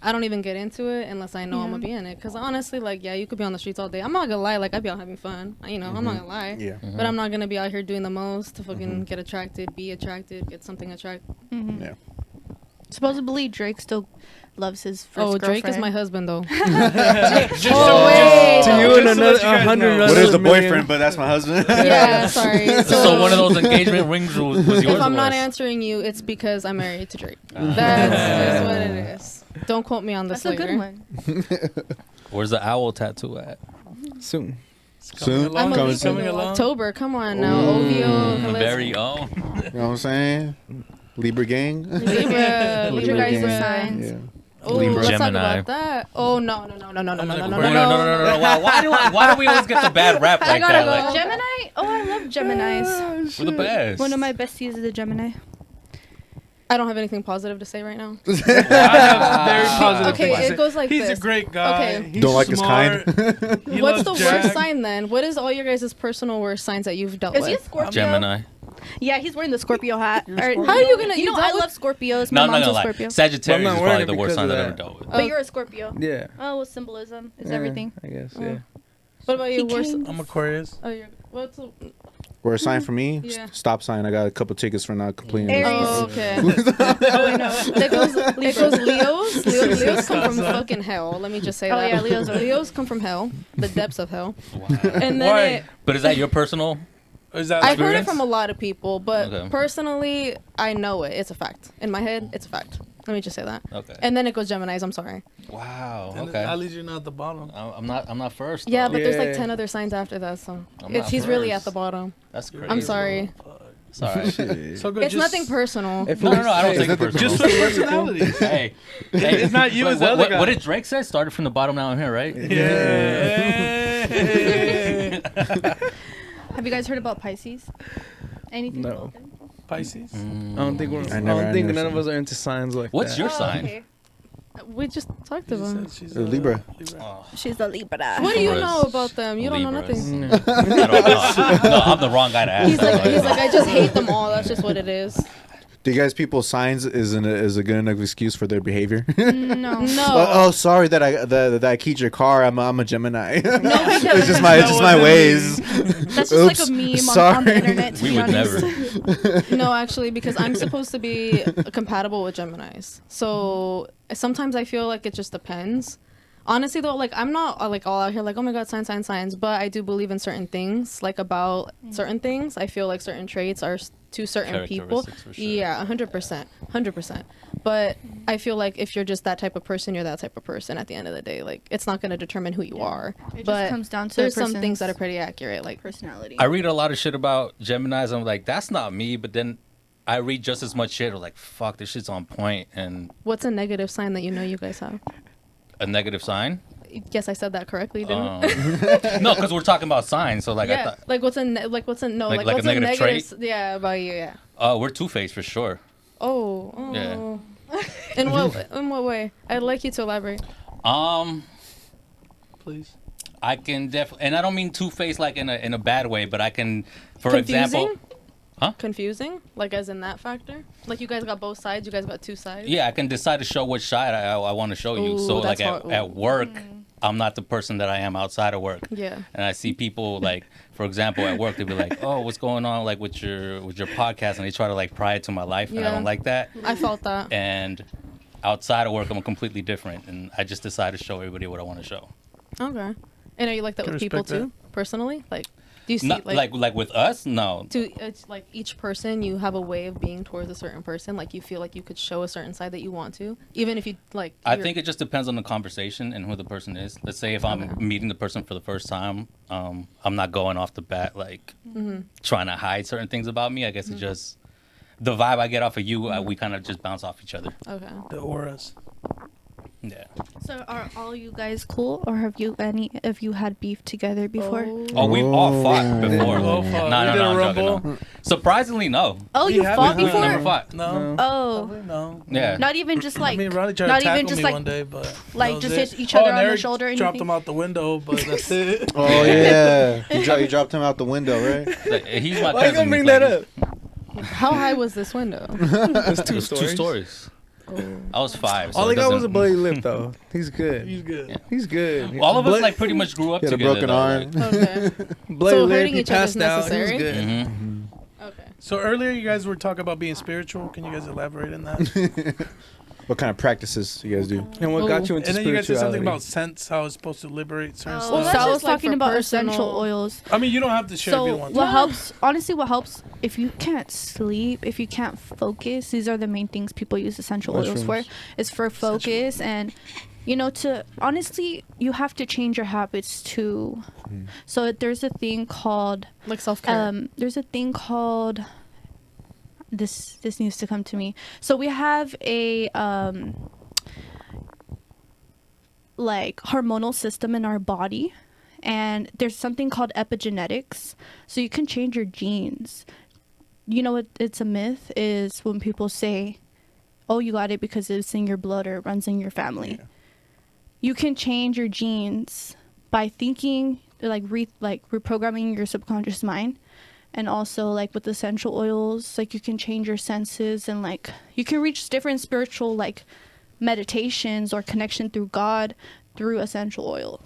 I don't even get into it unless I know I'm Yeah. gonna be in it. Because honestly, like, yeah, you could be on the streets all day. I'm not gonna lie, like, I be out having fun. You know, I'm not gonna lie. Yeah. But I'm not gonna be out here doing the most to fucking get attracted, be attracted, get something attracted. Mhm. Yeah. Supposedly Drake still loves his first Oh, Drake is girlfriend. my husband, though. Just Oh, wait. To you Just and to another let you guys 100. know. What is the million. boyfriend? But that's my husband. Yeah, sorry. So one of those engagement rings was yours. If I'm or not what? answering you, it's because I'm married to Drake. That's just what it is. Don't quote me on this That's a later. good one. Where's the owl tattoo at? Soon. Soon. I'm a Coming Libra soon. in along. October. Come on now, OVO. let's- Very own. You know what I'm saying? Libra gang. Libra. What's Libra your guys' Libra. signs? Yeah. Oh, Libra. let's talk Gemini. about that. Oh no. No. Why do we always get the bad rap I like gotta that? go. Like, Gemini? Oh, I love Geminis. we're the best. One of my besties is a Gemini. I don't have anything positive to say right now. I have very positive Okay, things to it say. goes like He's this. a great guy. Okay. He's Don't like his smart. kind. He What's the loves worst Jack. sign then? What is all your guys' personal worst signs that you've dealt Is he a with? Scorpio? Gemini. Yeah, he's wearing the Scorpio hat. Or- How are you gonna? You know, dealt I with- love Scorpios. No, My I'm not mom's gonna a lie. Scorpio. Sagittarius I'm is not probably worried the worst because sign of I've ever that. dealt with. But you're a Scorpio. Yeah. Oh, well, symbolism is Yeah, everything. I guess. Oh. Yeah. What about you? He Worst? came- I'm Aquarius. Oh, you're. What's? The, Or a sign for me? Yeah. Stop sign. I got a couple tickets for not completing Aries. this. oh, okay. Oh, I know. It goes Leos. Leos come from fucking hell. Let me just say Oh, that. yeah, Leos are- Leos come from hell, the depths of hell. Wow. And then Why? it, But is that your personal? Is that I've heard it experience? from a lot of people, but Okay. personally, I know it. It's a fact. In my head, it's a fact. Let me just say that. Okay. And then it goes Geminis. I'm sorry. Wow. And Okay. At least you're not at the bottom. I'm not first. Yeah, though. but there's like Yeah. 10 other signs after that, so I'm not he's really first. at the bottom. That's crazy. I'm sorry. It's all right. So good. It's nothing personal. If No, I don't Hey, take it personal. Just with personality. hey, It's not you, Wait, it's the other guy. what did Drake say? Started from the bottom, now I'm here, right? Yeah. Have you guys heard about Pisces? Anything No. about them? Pisces. Mm. I don't think I never none of seen us are into signs like What's that. your Oh, sign? okay. We just talked about it. She's Libra. Oh, She's a Libra. What do you Libras. know about them? You don't know Libras. nothing. I don't know. No, I'm the wrong guy to ask. He's like, I just hate them all. That's just what it is. Do you guys people's signs is a good enough excuse for their behavior? No. No. Oh, sorry that I keyed your car. I'm a Gemini. because- it's just my ways. That's just Oops, like a meme on the sorry. internet, to We be would honest. never. No, actually, because I'm supposed to be compatible with Geminis. So sometimes I feel like it just depends. Honestly, though, like I'm not like all out here like, oh my god, signs. But I do believe in certain things, like about certain things. I feel like certain traits are to certain people. Characteristics, for sure. Yeah, 100%. But I feel like if you're just that type of person, you're that type of person. At the end of the day, like it's not gonna determine who you are. It but just comes down to there's a some things that are person's pretty accurate. Like personality. I read a lot of shit about Geminis. I'm like, that's not me. But then I read just as much shit. I'm like, fuck, this shit's on point. And what's a negative sign that you know you guys have? a negative sign. Yes, I said that correctly, didn't I? No, because we're talking about signs. So like, I yeah, thought, like what's a like what's a no Like like, a what's negative trait? yeah about you, yeah. we're two-faced for sure. Oh, Yeah. in what way? I'd like you to elaborate. Please. I can definitely, and I don't mean two-faced like in a bad way, but I can, for Confusing? example, Huh? Confusing, like as in that factor. Like you guys got both sides. You guys got two sides. yeah, I can decide to show which side I want to show you. Ooh, So like that's hard. at work, I'm not the person that I am outside of work. Yeah. And I see people like, for example, at work, they'll be like, "Oh, what's going on like with your podcast?" And they try to like pry it to my life, and I Yeah. don't like that. I felt that. And outside of work, I'm completely different, and I just decide to show everybody what I want to show. Okay. And are you like that Can with people respect too, personally? Like, do you see Not like with us, no. it's like each person you have a way of being towards a certain person. Like you feel like you could show a certain side that you want to, even if you like. I you're- think it just depends on the conversation and who the person is. Let's say if I'm Okay. meeting the person for the first time, I'm not going off the bat like Mm-hmm. trying to hide certain things about me. I guess it just the vibe I get off of you, we kind of just bounce off each other. Okay. The auras. Yeah. So are all you guys cool, or have you had beef together before? Oh, we've all fought before. We all fought. No, We no, did no, a I'm joking, rumble. no. Surprisingly, no. Oh, We you haven't- fought we We've before? never fought. No. Oh, No. Yeah. not even just like, I mean, Ronnie tried not to tackle even just me like, one day, but like, that just was hit it. each other and on the Eric shoulder or dropped anything? him out the window, but that's it. Oh yeah, you dropped him out the window, right? Like, he's my Why you cousin. gonna bring He's that like- up? How high was this window? It's two It's two stories. I was 5. So All it he got was a doesn't- bloody lip, though. He's good. He's good. Yeah. He's good. All of us Blood- like pretty much grew up He had a together. broken though, arm. like- Okay. bloody So lip. hurting He each other is passed out. He was necessary? good. Mhm. Okay. So earlier you guys were talking about being spiritual. Can you guys elaborate on that? What kind of practices you guys do? And what got you into And then you guys said spirituality? something about scents, how it's supposed to liberate certain Oh, Well, stuff. so that's I was just, like, talking for about personal- essential oils. I mean, you don't have to share if you So don't want what to. helps? Honestly, what helps if you can't sleep, if you can't focus. These are the main things people use essential oils for. Mushrooms. Is for focus and, you know, to honestly, you have to change your habits too. So there's a thing called Like self-care. there's a thing called this needs to come to me. So we have a like hormonal system in our body, and there's something called epigenetics. So you can change your genes. You know what, it's a myth is when people say, oh, you got it because it's in your blood or it runs in your family. You can change your genes by thinking, like reprogramming your subconscious mind. And also like with essential oils, like you can change your senses, and like you can reach different spiritual like meditations or connection through God through essential oil.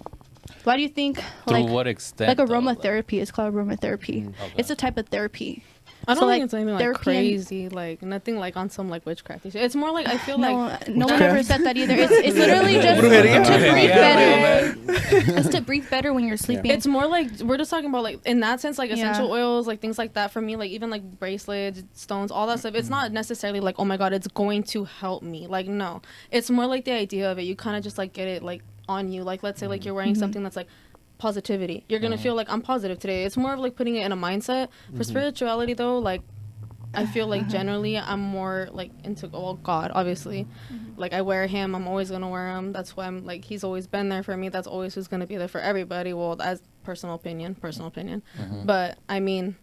Why do you think Through like what extent? like though? aromatherapy? It's called aromatherapy. Okay. It's a type of therapy. I don't so, think like, it's anything like therapy and- crazy, like nothing like on some like witchcraft shit. It's more like I feel like No one ever said that either. It's literally just to Brujeria. breathe Yeah, better. It's to breathe better when you're sleeping. it's more like we're just talking about like in that sense like Yeah. essential oils, like things like that for me, like even like bracelets, stones, all that stuff. It's not necessarily like, oh my god, it's going to help me. Like no, it's more like the idea of it. You kind of just like get it like on you. Like let's say like you're wearing something that's like positivity. You're gonna feel like I'm positive today. It's more of like putting it in a mindset. For spirituality though, like I feel like generally I'm more like into God, obviously. Like I wear him, I'm always gonna wear him. That's why I'm like he's always been there for me. That's always who's gonna be there for everybody. Well, as personal opinion. But I mean,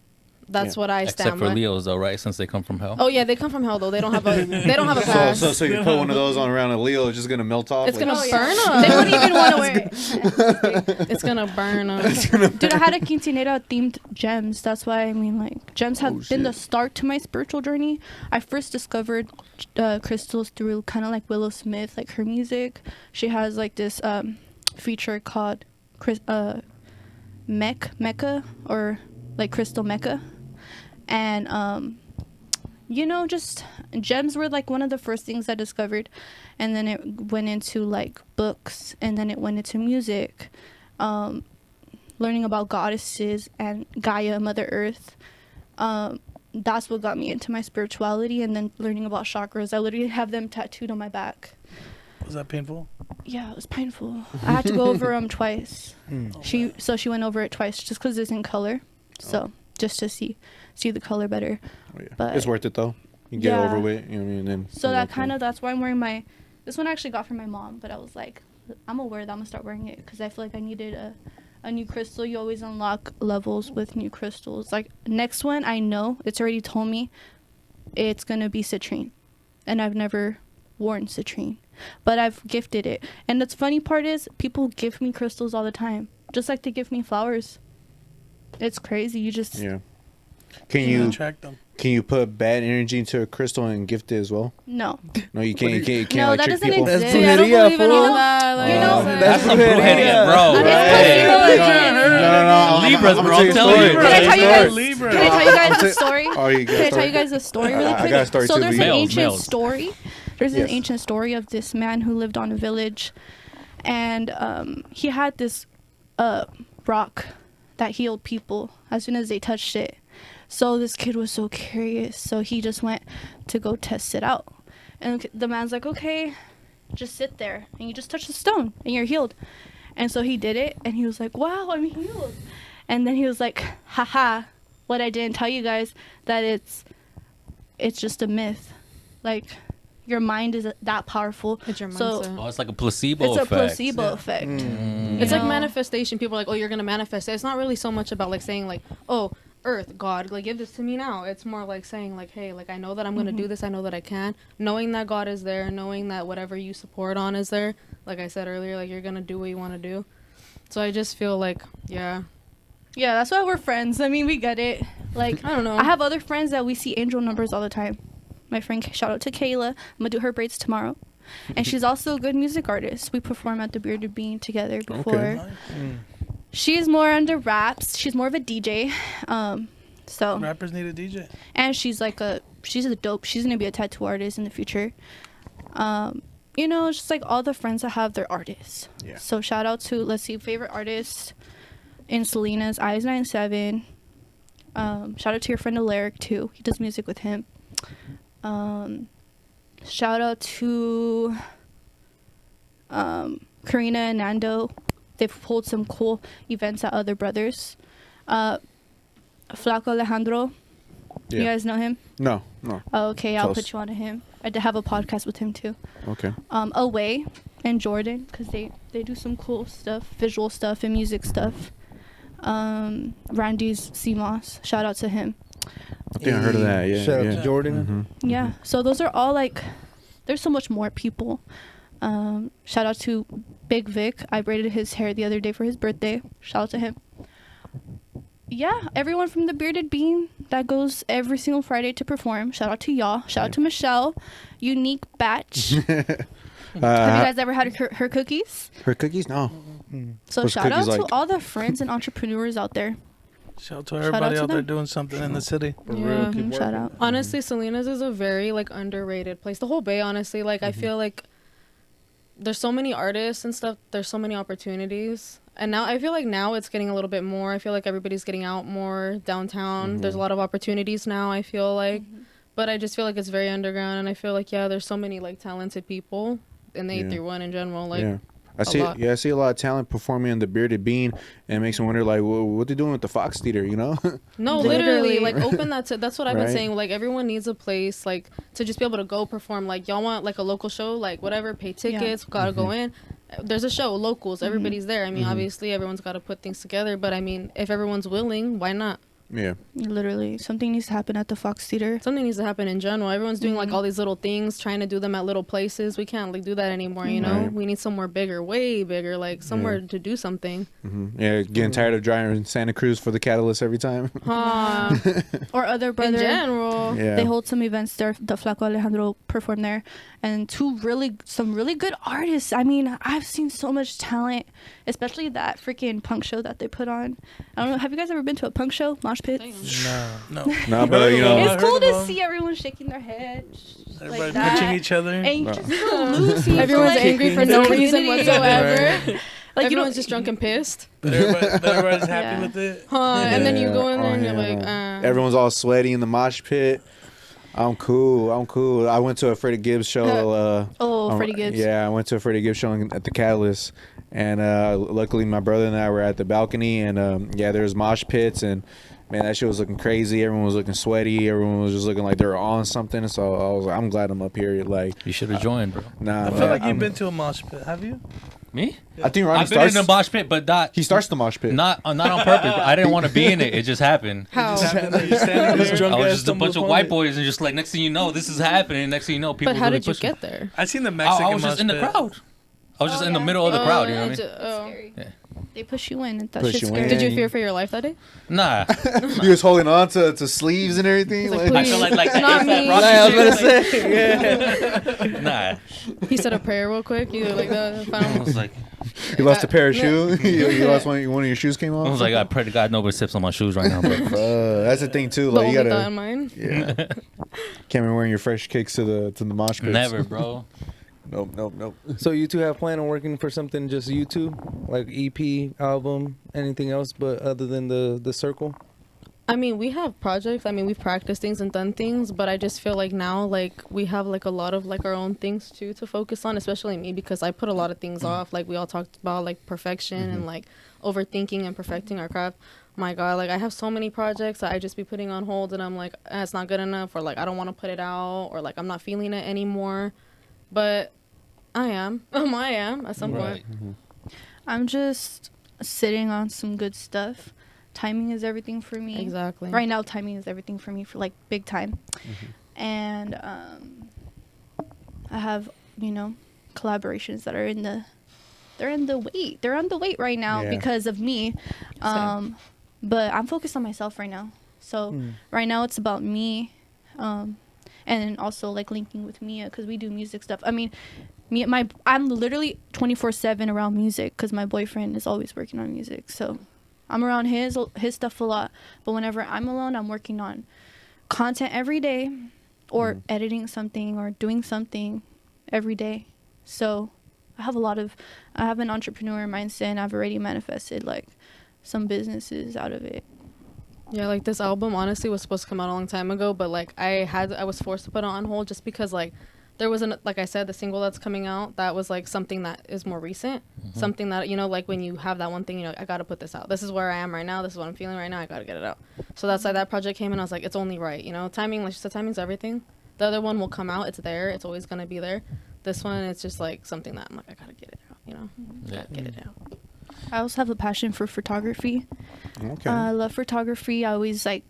that's what I Except stand for by. Leos, though, right? Since they come from hell. Oh yeah, they come from hell though. They don't have a past. So you put one of those on around a Leo, it's just gonna melt off. It's like- gonna Oh, yeah. burn them. They wouldn't even want to wear it. It's gonna burn them. Dude, I had a quinceanera themed gems. That's why I mean, like, gems have been the start to my spiritual journey. I first discovered crystals through kind of like Willow Smith, like her music. She has like this feature called Mecca or like Crystal Mecca, and you know, just gems were like one of the first things I discovered, and then it went into like books, and then it went into music. Learning about goddesses and Gaia, Mother Earth. That's what got me into my spirituality, and then learning about chakras. I literally have them tattooed on my back. Was that painful? Yeah, it was painful. I had to go over them twice. She went over it twice just because it's in color. So just to see the color better. Oh, yeah. But- It's worth it though. You get Yeah. over with, you know what I mean? And then So that kind of, that's why I'm wearing this one I actually got from my mom, but I was like, I'm gonna wear that. I'm gonna start wearing it because I feel like I needed a new crystal. You always unlock levels with new crystals. Like next one, I know it's already told me it's gonna be citrine, and I've never worn citrine, but I've gifted it. And the funny part is, people give me crystals all the time, just like they give me flowers. It's crazy. You just Yeah. Can You you attract them. can you put bad energy into a crystal and gift it as well? no. No, you can't. You can't No, like that trick doesn't people. exist. See, I don't brujeria, believe in all fool. that. Like, You know- That's some brujeria, bro. It's Hey. possible. Libras, bro, I'm telling you. Can I tell you guys? Libra. Can I tell you guys a story? Oh, you got Can I a tell story? you guys a story really I quick? got a story So too, there's but an you- ancient Males. story. There's an Yes. ancient story of this man who lived on a village, and he had this rock that healed people as soon as they touched it. So this kid was so curious, so he just went to go test it out. And the man's like, okay, just sit there and you just touch the stone and you're healed. And so he did it, and he was like, wow, I'm healed. And then he was like, haha, what I didn't tell you guys, that it's just a myth. Like, your mind is that powerful. It's your So mindset. Oh, it's like a placebo it's a effect. placebo effect. It's You like know? manifestation. People are like, oh, you're gonna manifest it. It's not really so much about like saying like, oh, Earth, God, like give this to me now. It's more like saying like, hey, like I know that I'm gonna do this. I know that I can. Knowing that God is there, knowing that whatever you support on is there. Like I said earlier, like you're gonna do what you want to do. So I just feel like, yeah, Yeah, that's why we're friends. I mean, we get it. Like, I don't know. I have other friends that we see angel numbers all the time. My friend, shout out to Kayla. I'm gonna do her braids tomorrow. And she's also a good music artist. We perform at the Bearded Bean together before. Okay. She's more under raps. She's more of a DJ. So Rappers need a DJ. and she's a dope. She's gonna be a tattoo artist in the future. You know, it's just like all the friends that have their artists. Yeah. So shout out to, let's see, favorite artist in Selena's Eyes 97. Shout out to your friend Alaric too. He does music with him. Shout out to Karina and Nando. They've pulled some cool events at Other Brothers. Flaco Alejandro. Yeah. You guys know him? No. Oh, okay, I'll Close. put you on to him. I did have a podcast with him too. Okay. Away and Jordan, because they do some cool stuff, visual stuff and music stuff. Randy's CMOS, shout out to him. I think I heard of that. Yeah. Shout out yeah. to Jordan. Mhm. Yeah, so those are all like, there's so much more people. Shout out to Big Vic. I braided his hair the other day for his birthday. Shout out to him. Yeah, everyone from the Bearded Bean that goes every single Friday to perform. Shout out to y'all. Shout out to Michelle. Unique Batch. Have you guys ever had her cookies? Her cookies? No. So What's shout out cookies to like? all the friends and entrepreneurs out there. Shout out to out everybody to out there them. doing something in the city. Yeah. Shout out. Honestly, Selena's is a very like underrated place. The whole Bay, honestly, like I feel like there's so many artists and stuff. There's so many opportunities, and now I feel like now it's getting a little bit more. I feel like everybody's getting out more downtown. There's a lot of opportunities now. I feel like, but I just feel like it's very underground, and I feel like there's so many like talented people in the Yeah. 831 in general. Like, Yeah. I a see. lot. Yeah, I see a lot of talent performing in the Bearded Bean, and it makes me wonder, like, what they doing with the Fox Theater? You know? no, Literally. literally, like open that to. That's what I've been Right. saying. Like everyone needs a place, like to just be able to go perform. Like y'all want like a local show, like whatever, pay tickets, gotta go in. There's a show, locals, everybody's there. I mean, obviously everyone's got to put things together, but I mean, if everyone's willing, why not? Yeah. Literally, something needs to happen at the Fox Theater. Something needs to happen in general. Everyone's doing like all these little things, trying to do them at little places. We can't like do that anymore, you know? Right. We need somewhere bigger, way bigger, like somewhere to do something. Yeah. Getting tired of driving Santa Cruz for the Catalyst every time. Or Other in Brother. general. Yeah. They hold some events there. The Flaco Alejandro performed there, and some really good artists. I mean, I've seen so much talent, especially that freaking punk show that they put on. I don't know. Have you guys ever been to a punk show, mosh pit? No. No, but you know. I It's heard cool of to them. see everyone shaking their head, Everybody like that. punching each other. And you No. just feel loosey. Everyone's like, angry for it's no a reason community. whatsoever. Like you know, Everyone's just drunk and pissed. Everybody's happy Yeah. with it. And then you Yeah. go in there and Oh, you're yeah. like, Everyone's all sweaty in the mosh pit. I'm cool. I went to a Freddie Gibbs show. Freddie Gibbs. Yeah, I went to a Freddie Gibbs show at the Catalyst, and luckily my brother and I were at the balcony, and there was mosh pits, and man, that shit was looking crazy. Everyone was looking sweaty. Everyone was just looking like they were on something. So I was like, I'm glad I'm up here. Like, You should have joined, bro. nah. I feel like you've been to a mosh pit. Have you? Me? I think Ronnie I've been in starts. the mosh pit, but not He starts the mosh pit. not on purpose. Bro. I didn't want to be in it. It just happened. how? Just happened that you're standing This there. drunk I was ass just a stumbled bunch of upon white it. boys, and just like next thing you know, this is happening. Next thing you know, people. But how really did you pushing. get there? I seen the Mexican I was just mosh in the pit. crowd. I was just in the middle of the crowd. You know what I mean? Scary. Yeah. They push you in, and that Push shit's you scary. in. Did you fear for your life that day? Nah. He was holding on to sleeves and everything. like, I feel like that Not ASAP me. Rocky I was shit, gonna say. like, Nah. He said a prayer real quick. You like the I final. was like, He lost a pair of shoes. You lost one of your shoes came off. I was like, I pray to God nobody steps on my shoes right now, bro. That's the thing too. The Like only you thought in gotta, mind. yeah. Can't be wearing your fresh kicks to the mosh pits. Never, bro. Nope. So you two have plan on working for something just you two, like EP, album, anything else, but other than the circle? I mean, we have projects. I mean, we've practiced things and done things, but I just feel like now, like, we have, like, a lot of, like, our own things, too, to focus on, especially me, because I put a lot of things off. Like, we all talked about, like, perfection and, like, overthinking and perfecting our craft. My God, like, I have so many projects that I just be putting on hold, and I'm like, it's not good enough, or, like, I don't want to put it out, or, like, I'm not feeling it anymore. But I am. I am at some point. I'm just sitting on some good stuff. Timing is everything for me. Exactly. Right now, timing is everything for me, for like big time. And I have, collaborations that are in the wait. They're on the wait right now Yeah. because of me. But I'm focused on myself right now. So right now it's about me. and also like linking with Mia because we do music stuff. I mean, I'm literally 24/7 around music because my boyfriend is always working on music, so I'm around his stuff a lot. But whenever I'm alone, I'm working on content every day, or editing something or doing something every day. So I have an entrepreneur mindset, and I've already manifested like some businesses out of it. Yeah, like this album honestly was supposed to come out a long time ago, but like I was forced to put it on hold just because like there wasn't, like I said, the single that's coming out, that was like something that is more recent, something that, you know, like when you have that one thing, you know, I gotta put this out. This is where I am right now. This is what I'm feeling right now. I gotta get it out. So that's why that project came, and I was like, it's only right, you know, timing, like she said, timing's everything. The other one will come out. It's there. It's always gonna be there. This one, it's just like something that I'm like, I gotta get it out, you know, gotta get it out. I also have a passion for photography. Okay. I love photography. I always like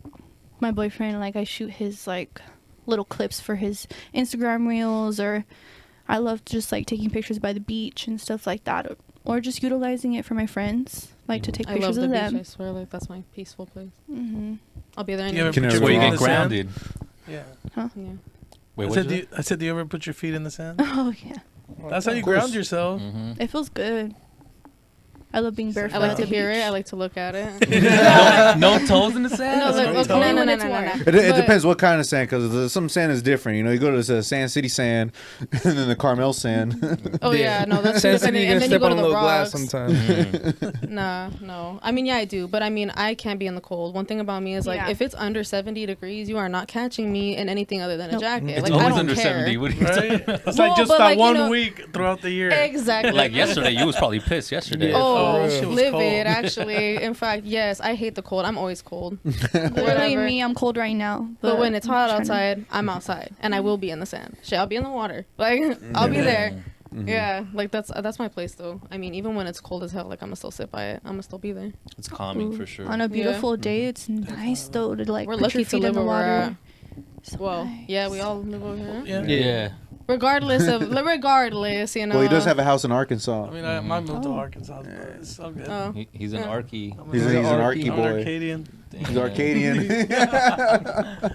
my boyfriend, like I shoot his like little clips for his Instagram reels, or I love just like taking pictures by the beach and stuff like that, or just utilizing it for my friends, like to take I love pictures the of beach. them. I swear, like that's my peaceful place. Mm-hmm. I'll be there. You ever Anytime. put Can your Where you feet in get the sand? grounded. Yeah. Yeah. Wait, I what? said, do you ever put your feet in the sand? Oh yeah, That's how you Of course. ground yourself. it feels good. I love being barefoot. I like at to the hear beach. it. I like to look at it. No toes in the sand. No, That's look, what I'm no, telling you. It depends what kind of sand, because some sand is different. You know, you go to the Sand City sand, and then the Carmel sand. Oh yeah, no, that's Sand true. City, And you're then gonna you go step to on a the little rocks. glass sometimes. Nah, no. I mean, yeah, I do, but I mean, I can't be in the cold. One thing about me is like, Yeah. if it's under 70 degrees, you are not catching me in anything other than a Nope. jacket. It's like, I always don't under care. 70. What are you talking Right? about? It's Well, like just but, that like, you one know- week throughout the year. Exactly. Like yesterday, you was probably pissed yesterday. Yeah. Oh, For real. Shit was livid, cold. actually. In fact, yes, I hate the cold. I'm always cold. Literally Whatever. me, I'm cold right now. But when it's hot I'm trying to- outside, I'm outside, and I will be in the sand. Shit, I'll be in the water. Like, I'll be there. Yeah, like that's my place though. I mean, even when it's cold as hell, like I'm gonna still sit by it. I'm gonna still be there. It's calming Ooh, for sure. On a beautiful day, it's nice though to like We're put lucky your to feet live in the where we're water. at. So Well, nice. yeah, we all live over here. Yeah. Yeah. Regardless, you know. Well, he does have a house in Arkansas. I mean, I might move to Oh. Arkansas, but it's so good. Oh. He's an Yeah. Archie. He's an Archie I'm an boy. Arcadian. He's Arcadian.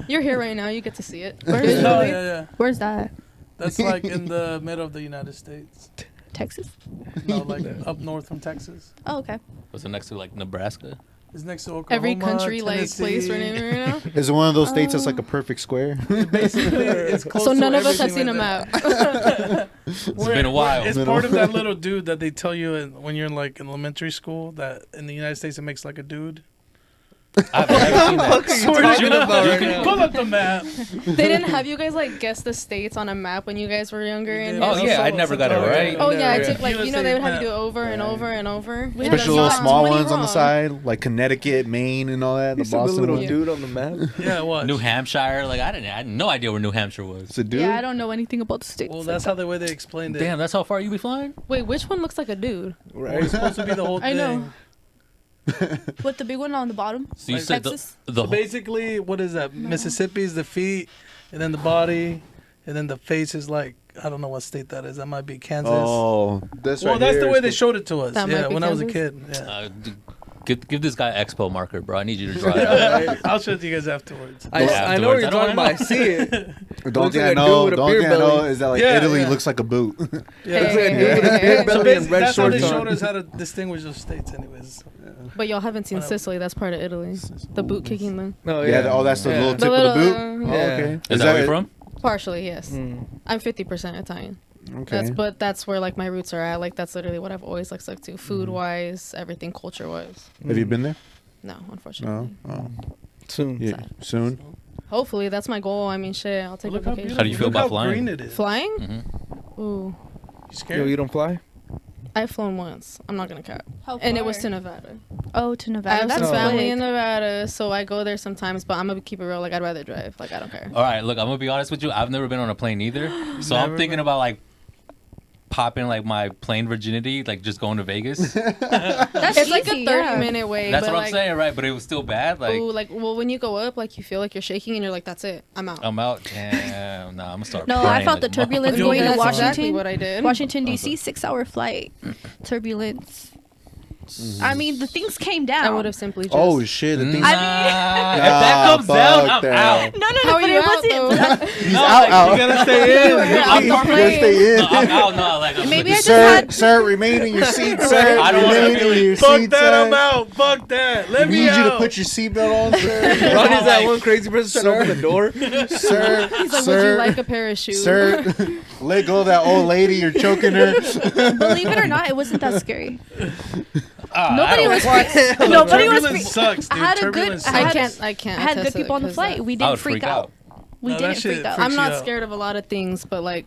You're here right now. You get to see it. Where is Oh, it? yeah, yeah. Where's that? That's like in the middle of the United States. Texas? No, like up north from Texas. Oh, okay. Was it next to like Nebraska? It's next to Oklahoma. Every country, like, Tennessee. place we're naming right now. Is it one of those states that's like a perfect square? Basically, it's close So to none of us have everything seen a like map. that. It's been a while. It's part of that little dude that they tell you when you're in like in elementary school that in the United States it makes like a dude. I've never seen that. Swear to You God. can- Pull up the map. They didn't have you guys like guess the states on a map when you guys were younger. We And did. Oh, That's yeah, so- I never such got it a- right. Oh yeah, it Yeah. took like they would have you do it over and Right. over and over and over. Especially those That's small not ones on the 20 wrong. side, like Connecticut, Maine, and all that. The You said the Boston little one. dude on the map. Yeah, what? New Hampshire. Like I had no idea where New Hampshire was. It's a dude. Yeah, I don't know anything about the states. Well, that's how the way they explained it. Damn, that's how far you be flying? Wait, which one looks like a dude? Well, it's supposed to be the whole I thing. know. What, the big one on the bottom? So you Like said Texas? the So whole- basically, what is that? Mississippi's the feet, and then the body, and then the face is like I don't know what state that is. That might be Kansas. Oh, that's right. well, that's here. the way It's they showed it to us. That Yeah, might be when I was a Kansas? kid. Yeah. give this guy expo marker, bro. I need you to draw it out. I'll show it to you guys afterwards. I know what you're Afterwards, I talking about. I don't see it. The Looks only thing like I a dude know, with a the only beer thing I know belly. is that like Yeah, Italy yeah. looks like a boot. Yeah, Hey, so- hey, hey, hey. so belly basi- and red that's how they shorts showed on. us how to distinguish those states, anyways. But y'all haven't seen Whatever. Sicily. That's part of Italy. The boot kicking them. No, Yeah. Oh, that's the Yeah. little The tip of the boot. little, Oh, yeah. okay. Is that where you're from? Partially, yes. Mm. I'm 50% Italian. Okay. That's where like my roots are at. Like that's literally what I've always like stuck to, food wise, everything culture wise. Have you been there? No, unfortunately. No. Oh. Soon. Yeah. Sad. Soon. Hopefully, that's my goal. I mean, shit, I'll take Look a how vacation. How do you feel Look about how flying? green it is. Flying? Mm-hmm. Ooh, You Yo, scared? you don't fly? I've flown once. I'm not gonna cap. How And it was far? to Nevada. Oh, to I Nevada. have That's some family quick. in Nevada, so I go there sometimes. But I'm gonna keep it real. Like I'd rather drive. Like I don't care. All right, look, I'm gonna be honest with you. I've never been on a plane either, so I'm Never thinking been? about like popping like my plane virginity, like just going to Vegas. That's It's like a easy, 30-minute wait. That's but what like, I'm saying, right? But it was still bad. Like ooh, like well, when you go up, like you feel like you're shaking, and you're like, "That's it, I'm out." I'm out. Damn, nah, I'm gonna start. No, I praying felt like the a turbulence You'll going be to That's fine. exactly Washington. what I did. Washington D.C. 6-hour flight. Turbulence. I mean, the things came down. I would have simply just. Oh shit! The thing. I Nah, if mean- that comes down, fuck I'm that. out. No, How are but you it out, wasn't. though? He's No, out. like, out. You gotta stay in. I'm I'm not You gotta playing. stay in. No, I'm out. No, like Maybe I just Sir, had. sir, remain in your seat, sir. I don't wanna Remain feel in it. your Fuck seat, that, sir. I'm out. Fuck that. Let We me need out. you to put your seatbelt on, sir. Ronnie's that like- one crazy person trying to open the door. Sir, He's like, sir, would you like a pair of shoes? sir, let go of that old lady. You're choking her. Believe it or not, it wasn't that scary. I Nobody don't- was. Nobody was. Turbulence sucks, I dude. had a good. Turbulence I I had, can't. I can't. I had attest good to it people on the 'cause flight. that- We I didn't would freak freak out. out. We No, that didn't shit freak out. freaks I'm you not out. scared of a lot of things, but like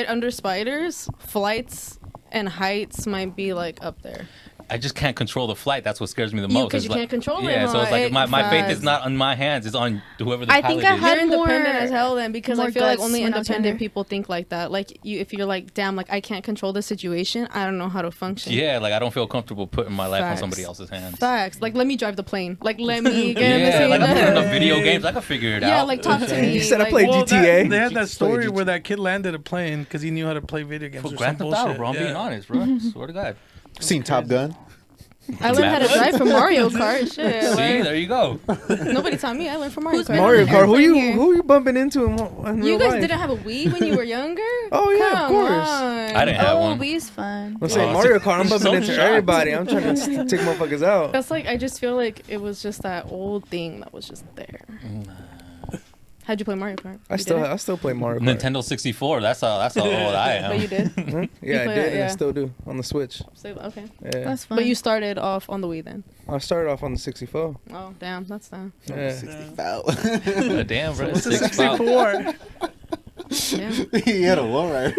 under spiders, flights, and heights might be like up there. I just can't control the flight. That's what scares me the You- most. 'cause It's you like- can't control it, Yeah, so huh? it's like my faith Facts. is not on my hands. It's on whoever the I pilot think I is. had You're more- independent as hell then, because I more feel like guts only when I was independent younger. people think like that. Like you, if you're like, damn, like I can't control the situation, I don't know how to function. Yeah, like I don't feel comfortable putting my life on Facts. somebody else's hands. Facts. Like let me drive the plane. Like let me get in the Yeah, seat. like I'm playing the video games. I can figure it out. Yeah, like talk to me. You said I like, played Well, GTA. they had that story GTA. where that kid landed a plane because he knew how to play video games For or some Grand Theft bullshit. Auto, bro. I'm being honest, bro. Swear to God. Seen Top Gun. I learned how to drive from Mario Kart. Shit. See, like, there you go. nobody taught me. I learned from Mario Who's Kart. Mario Kart. Who you Here. who you bumping into in You real guys life? didn't have a Wii when you were younger? Oh, yeah, of Come course. on. I didn't have Oh, one. We's fun. I'm saying Oh, Mario Kart. I'm so bumping into shocked. everybody. I'm trying to take motherfuckers out. That's like, I just feel like it was just that old thing that was just there. How'd you play Mario Kart? I still play Mario Kart. Nintendo 64. That's how old I am. But you did? Huh? Yeah, I play did. that, And I yeah. still do on the Switch. Okay. Yeah. That's fun. But you started off on the Wii then? I started off on the 64. Oh, damn. That's down. Yeah. Damn, bro. What's a 64. 64? Yeah. He had a lowrider.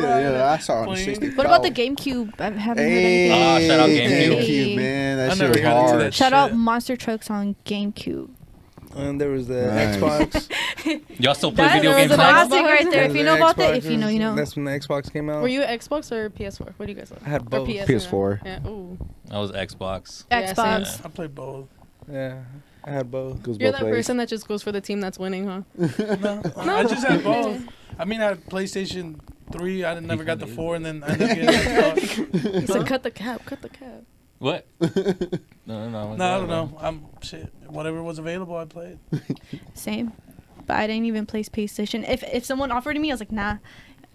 yeah, I saw it on the Plane. 65. What about the GameCube? I haven't heard Hey, anything. shout out GameCube. GameCube, man. That I shit never was got into hard. that Shout out shit. Monster Trucks on GameCube. And there was the Nice. Xbox. Y'all still play That video was games a now? classic right there. There If was you the know about Xbox. that, if you know, you know. That's when the Xbox came out. Were you Xbox or PS4? What do you guys like? I had Or both. PS, PS4. Yeah. Ooh. I was Xbox. Yeah, Xbox. same. I played both. Yeah, I had both. Goes You're both that ways. person that just goes for the team that's winning, huh? No, I just had both. I mean, I had PlayStation 3. I never got the 4, and then I ended up getting Xbox. He said, cut the cap, cut the cap. What? No. No, I don't know. I'm shit. Whatever was available, I played. Same. But I didn't even play PlayStation. If someone offered to me, I was like, nah.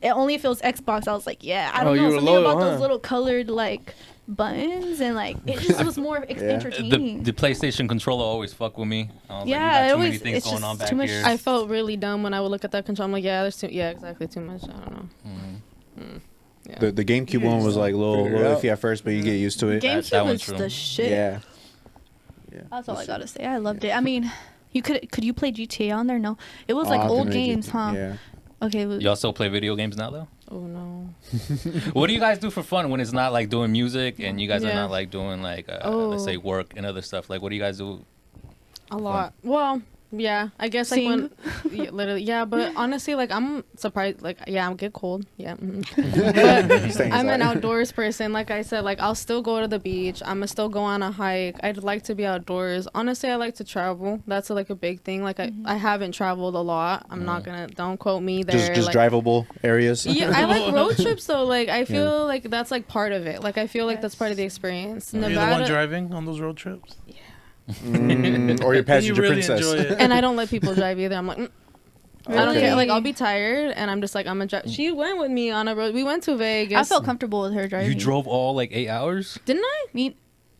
Only if it was Xbox, I was like, yeah. I Oh, don't you know. were Something loyal, about huh? those little colored like buttons and like it just was more entertaining. The PlayStation controller always fuck with me. I was Yeah, like, you got it too always- many things it's going just on too back much- here. I felt really dumb when I would look at that control. I'm like, yeah, there's too, yeah, exactly, too much. I don't know. Yeah. The GameCube one was like a little Figure it out. iffy at first, but you get used to it. GameCube that was one's true. the shit. Yeah. That's all I gotta say. I loved it. I mean, could you play GTA on there? No, it was like Oh, I old can make it. games, huh? Yeah. Okay. Y'all still play video games now though? Oh, no. What do you guys do for fun when it's not like doing music and you guys are Yeah. not like doing like Oh. let's say work and other stuff? Like what do you guys do? A lot. Well, yeah, I guess like when, yeah, literally, yeah. But honestly, like I'm surprised. Like, yeah, I'm get cold. Yeah, but Staying I'm an inside. outdoors person. Like I said, like I'll still go to the beach. I'ma still go on a hike. I'd like to be outdoors. Honestly, I like to travel. That's like a big thing. Like I haven't traveled a lot. I'm not gonna. Don't quote me there. Just like, drivable areas. Yeah, I like road trips though. Like I feel like that's like part of it. Like I feel like that's part of the experience. Are you the one driving on those road trips? Or your You passenger really princess. enjoy it. And I don't let people drive either. I'm like, I don't Okay. care. Like I'll be tired, and I'm just like, I'm a drive. She went with me on a road. We went to Vegas. I felt comfortable with her driving. You drove all like 8 hours? didn't I? Me.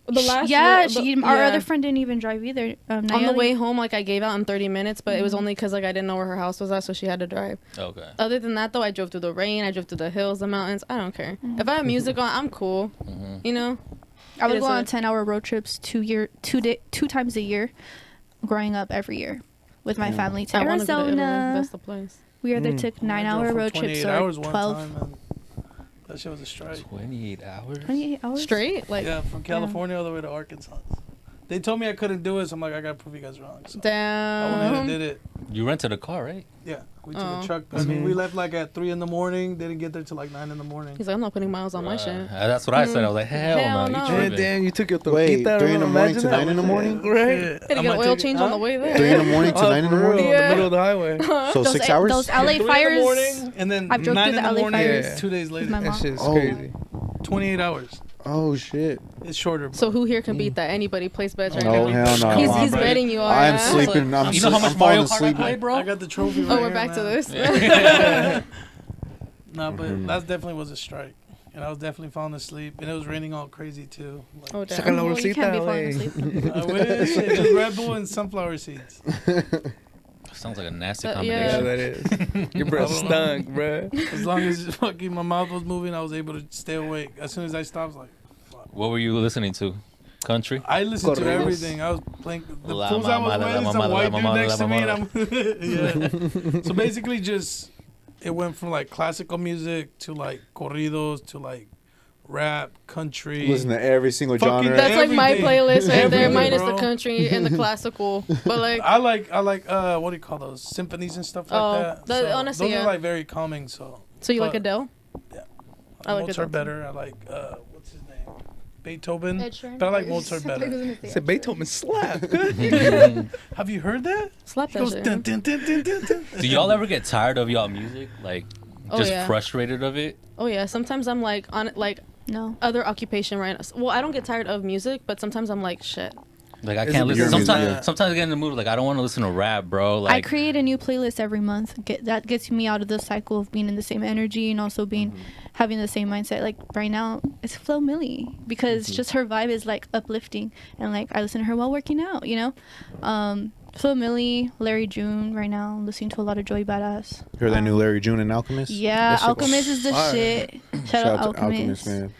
The last yeah, road- our yeah. other friend didn't even drive either. On the Nayeli. way home, like I gave out in 30 minutes, but it was only because like I didn't know where her house was at, so she had to drive. Okay. Other than that, though, I drove through the rain. I drove through the hills, the mountains. I don't care. If I have music on, I'm cool. You know. I would It go is on a- 10-hour road trips 2 times a year, growing up every year with my family to I want to go to Italy. Arizona. That's the place. We either took I 9-hour drove for road trips 28 or hours one 12. time, and that shit was a strike. 28 hours? 28 hours. Straight, like Yeah, from California all the way to Arkansas. They told me I couldn't do it, so I'm like, I gotta prove you guys wrong. So I went ahead and damn. did it. You rented a car, right? Yeah, we took Oh. a truck. I mean, we left like at 3 in the morning. Didn't get there till like 9 in the morning. He's like, I'm not putting miles on my shit. That's what I said. I was like, hell, Hell no. no. You Yeah, tripping. damn, you took your Wait, Toquita, 3 in the morning imagine to that. 9 in the morning? Right? Yeah, Had to I get might an oil take it- change huh? on the way there. 3 in the morning to 9 in the For real, morning? in the middle of the highway. So Those 6 hours? Those 3 LA in the fires. morning, and then I've drove 9 through in the the LA morning. fires. 2 days later. My That mom. shit's Oh. crazy. 28 hours. Oh shit. It's shorter. So who here can beat that? Anybody place bets right Oh now. hell no. He's bro. betting you all. I'm yeah? sleeping. I'm You know how much I'm Mario falling Kart I asleep. play, bro? I got the trophy. Oh, right we're here, back to man. this. No, but that definitely was a strike. And I was definitely falling asleep. And it was raining all crazy, too. Like, Oh, Saca damn. la Well, you can't be falling bolsita, asleep. güey. I wish. It was Red Bull and sunflower seeds. Sounds like a nasty Yeah. Yeah, combination. that is. Your breath stunk, bro. As long as fucking my mouth was moving, I was able to stay awake. As soon as I stopped, I was like, What were you listening to? Country? I listened to Corridos. everything. I was playing the La fools I was mamada, with. la Some mamada, white la dude mamada, next to la me, and yeah. So basically, just it went from like classical music to like corridos to like rap, country. Listen to every single Fucking genre. That's like my Everything. playlist right there, Everything, minus bro. the country and the classical. But like, I like what do you call those, symphonies and stuff like Oh, that. that- So honestly, those yeah. are like very calming. So so you like but- Adele? I like Mozart Adele, too. better. I like what's his name, Beethoven. Ed Sheeran? But I like Mozart better. Said Beethoven slap. Have you heard that? Slap He that goes shit. dun, dun, dun, dun, dun, dun. Do y'all ever get tired of y'all music? Like, Oh, just yeah. frustrated of it? Oh yeah, sometimes I'm like on like No. other occupation right now. Well, I don't get tired of music, but sometimes I'm like shit. Like, I Is can't it listen. your music? Sometimes I get in the mood, like, I don't want to listen to rap, bro. I Like, create a new playlist every month. That gets me out of the cycle of being in the same energy and also being having the same mindset. Like right now, it's Flo Millie because just her vibe is like uplifting and like I listen to her while working out. You know, Flo Millie, Larry June. Right now, I'm listening to a lot of Joey Badass. Heard that new Larry June and Alchemist? Yeah, That shit Alchemist goes is the fire. shit. Shout out to Alchemist. man.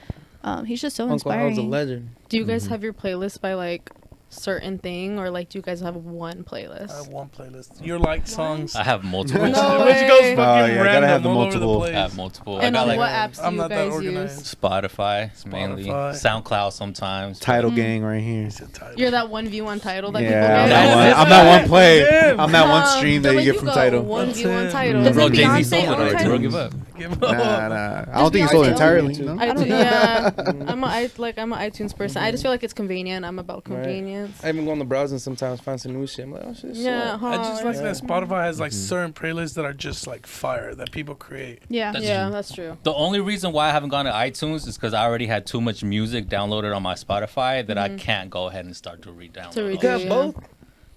He's just so Uncle Al's a inspiring. legend. Do you guys have your playlist by like certain thing, or like do you guys have one playlist? I have one playlist. Your like songs. I have multiple. No Which way. goes fucking Oh, yeah, gotta random have the all multiple. over the I have place. multiple. And I got on like what apps do I'm you not that guys organized. use? Spotify, mainly. Spotify. SoundCloud sometimes. Title gang right here. It's a title. You're that one view on title that Yeah, people I'm get. that one. I'm that one play. I'm that one stream that They're you like, get from got Title. One That's view on it. title. Doesn't Bro, Beyonce Jay-Z sold it own already, bro. Tidal? Give up. Give up. Nah. I don't think he sold it Beyonce entirely. too. No? I do, yeah, I'm an iTunes person. I just feel like it's convenient. I'm about convenience. I even go on the browser and sometimes find some new shit. I'm like, oh shit. Yeah, slap. I just like Yeah. that Spotify has like certain playlists that are just like fire that people create. Yeah. That's yeah, true. that's true. The only reason why I haven't gone to iTunes is because I already had too much music downloaded on my Spotify that I can't go ahead and start to re-download. To You redo, got yeah. both?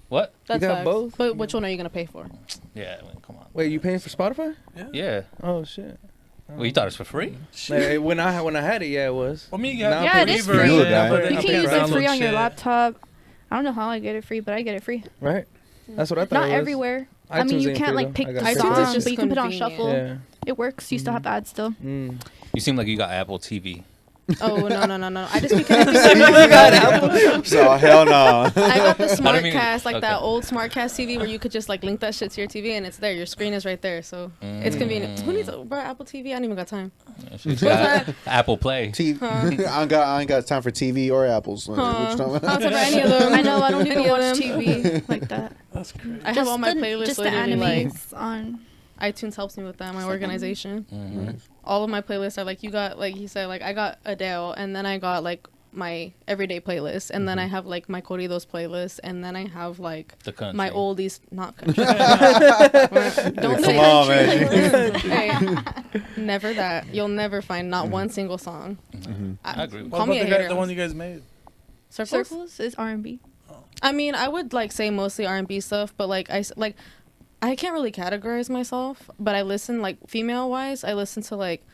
What? That's got facts. both? But which one are you gonna pay for? Yeah, I mean, come on. Wait, you paying for Spotify? Yeah. Oh shit. Well, you thought it was for free? Like, when I had it, yeah, it was. I mean, Nah, Yeah, it is free. You a guy. You I'm can paying use for it free download on your shit. laptop. I don't know how I get it free, but I get it free. Right? That's what I thought. Not it was. everywhere. I mean, iTunes you ain't can't free, like though. pick I the got iTunes is song, just but you can put it on convenient. shuffle. Yeah. It works. You still have ads still. Mm. You seem like you got Apple TV. Oh no! I just be connecting. So hell no. I got the I don't mean- SmartCast, like that okay. old SmartCast TV where you could just like link that shit to your TV and it's there. Your screen is right there, so it's convenient. Who needs bro, Apple TV? I don't even got time. She's got Apple Play. I ain't got time for TV or apples. What you talking I about? don't have any of them. I know. I don't even Any of watch them. TV like that. That's crazy. I have all my playlists Just the literally like animes on. iTunes helps me with that. My organization. Mhm. All of my playlists are like you got like he said like I got Adele and then I got like my everyday playlist and then I have like my corridos playlist and then I have like The country. my oldies not country. Don't Come say on, country. man. Hey, never that. You'll never find not one single song. I agree with What Call me about a the, hater. the one you guys made? Circles? Circles is R&B. I mean, I would like say mostly R&B stuff, but like I can't really categorize myself, but I listen like female wise. I listen to like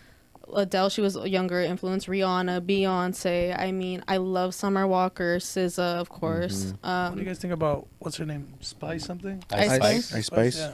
Adele. She was a younger influence. Rihanna, Beyonce. I mean, I love Summer Walker, SZA, of course. What do you guys think about what's her name? Spice something? Ice Spice. Ice Spice. Yeah.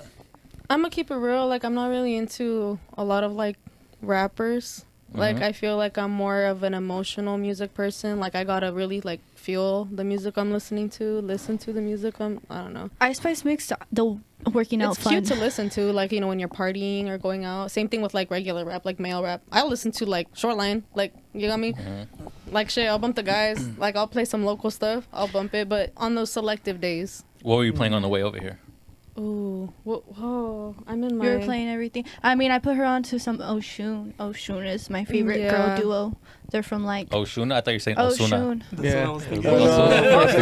I'm gonna keep it real. Like I'm not really into a lot of like rappers. Like I feel like I'm more of an emotional music person. Like I gotta really like feel the music I'm listening to, listen to the music I don't know. Ice Spice makes the working out It's fun. cute to listen to, like, you know, when you're partying or going out. Same thing with like regular rap, like male rap. I listen to like Shortline, like, you got me? Like shit, I'll bump the guys. Like I'll play some local stuff. I'll bump it, but on those selective days. What were you playing on the way over here? Ooh, whoa! I'm in my. You were playing everything. I mean, I put her on to some Oshun. Oshun is my favorite Yeah. girl duo. They're from like Oshuna? I thought you were saying Osuna. Oshun. That's Yeah. what I was thinking.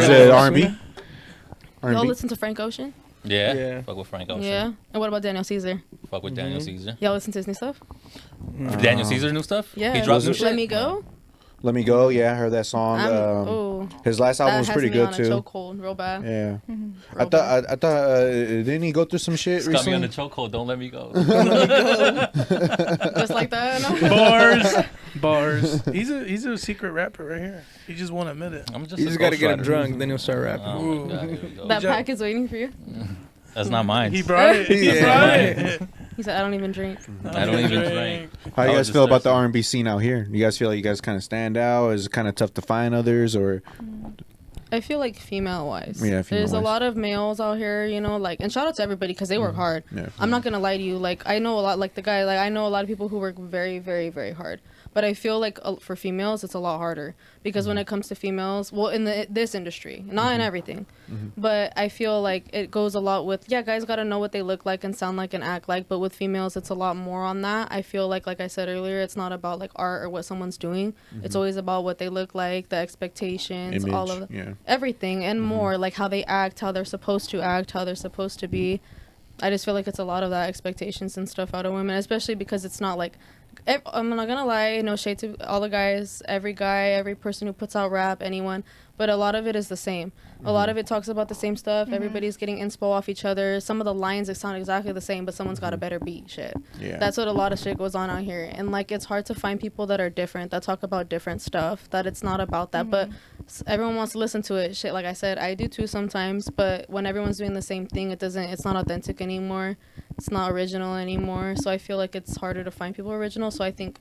Is it R&B? Y'all R&B? listen to Frank Ocean? Yeah. Yeah. Fuck with Frank Ocean. Yeah. And what about Daniel Caesar? Fuck with Daniel Caesar. Y'all listen to his new stuff? Daniel Caesar new stuff? Yeah. He dropped new Let shit? Me Go? Let Me Go. Yeah, I heard that song. Oh, His last album was pretty good too. Chokehold, real bad. Yeah, Mm-hmm. I thought didn't he go through some shit It's got me on recently? the chokehold. Don't let me go. Just like that. No? Bars. He's a secret rapper right here. He just won't admit it. I'm just. You a just gotta get him ghostwriter. drunk, then he'll start rapping. Oh my God, here we go. That pack is waiting for you. That's not mine. He brought it. He Yeah. brought it. He said, "I don't even drink." I don't even drink. How you I was guys just feel about the thirsty. R&B scene out here? You guys feel like you guys kind of stand out? Is it kind of tough to find others, or I feel like female wise. Yeah, There's a female-wise. lot of males out here, you know, like, and shout out to everybody because they work hard. Yeah, I'm not gonna lie to you. Like, I know a lot, like the guy, like I know a lot of people who work very, very, very hard. But I feel like for females, it's a lot harder because when it comes to females, well, in this industry, not in everything, but I feel like it goes a lot with, yeah, guys got to know what they look like and sound like and act like. But with females, it's a lot more on that. I feel like I said earlier, it's not about like art or what someone's doing. It's always about what they look like, the expectations, all of everything and more, like how they act, how they're supposed to act, how they're supposed to be. I just feel like it's a lot of that expectations and stuff out of women, especially because it's not like, I'm not gonna lie, no shade to all the guys, every guy, every person who puts out rap, anyone, but a lot of it is the same. A lot of it talks about the same stuff. Everybody's getting inspo off each other. Some of the lines that sound exactly the same, but someone's got a better beat. Shit. Yeah. That's what a lot of shit goes on out here, and like it's hard to find people that are different, that talk about different stuff. That it's not about that, but everyone wants to listen to it. Shit, like I said, I do too sometimes. But when everyone's doing the same thing, it's not authentic anymore. It's not original anymore. So I feel like it's harder to find people original. So I think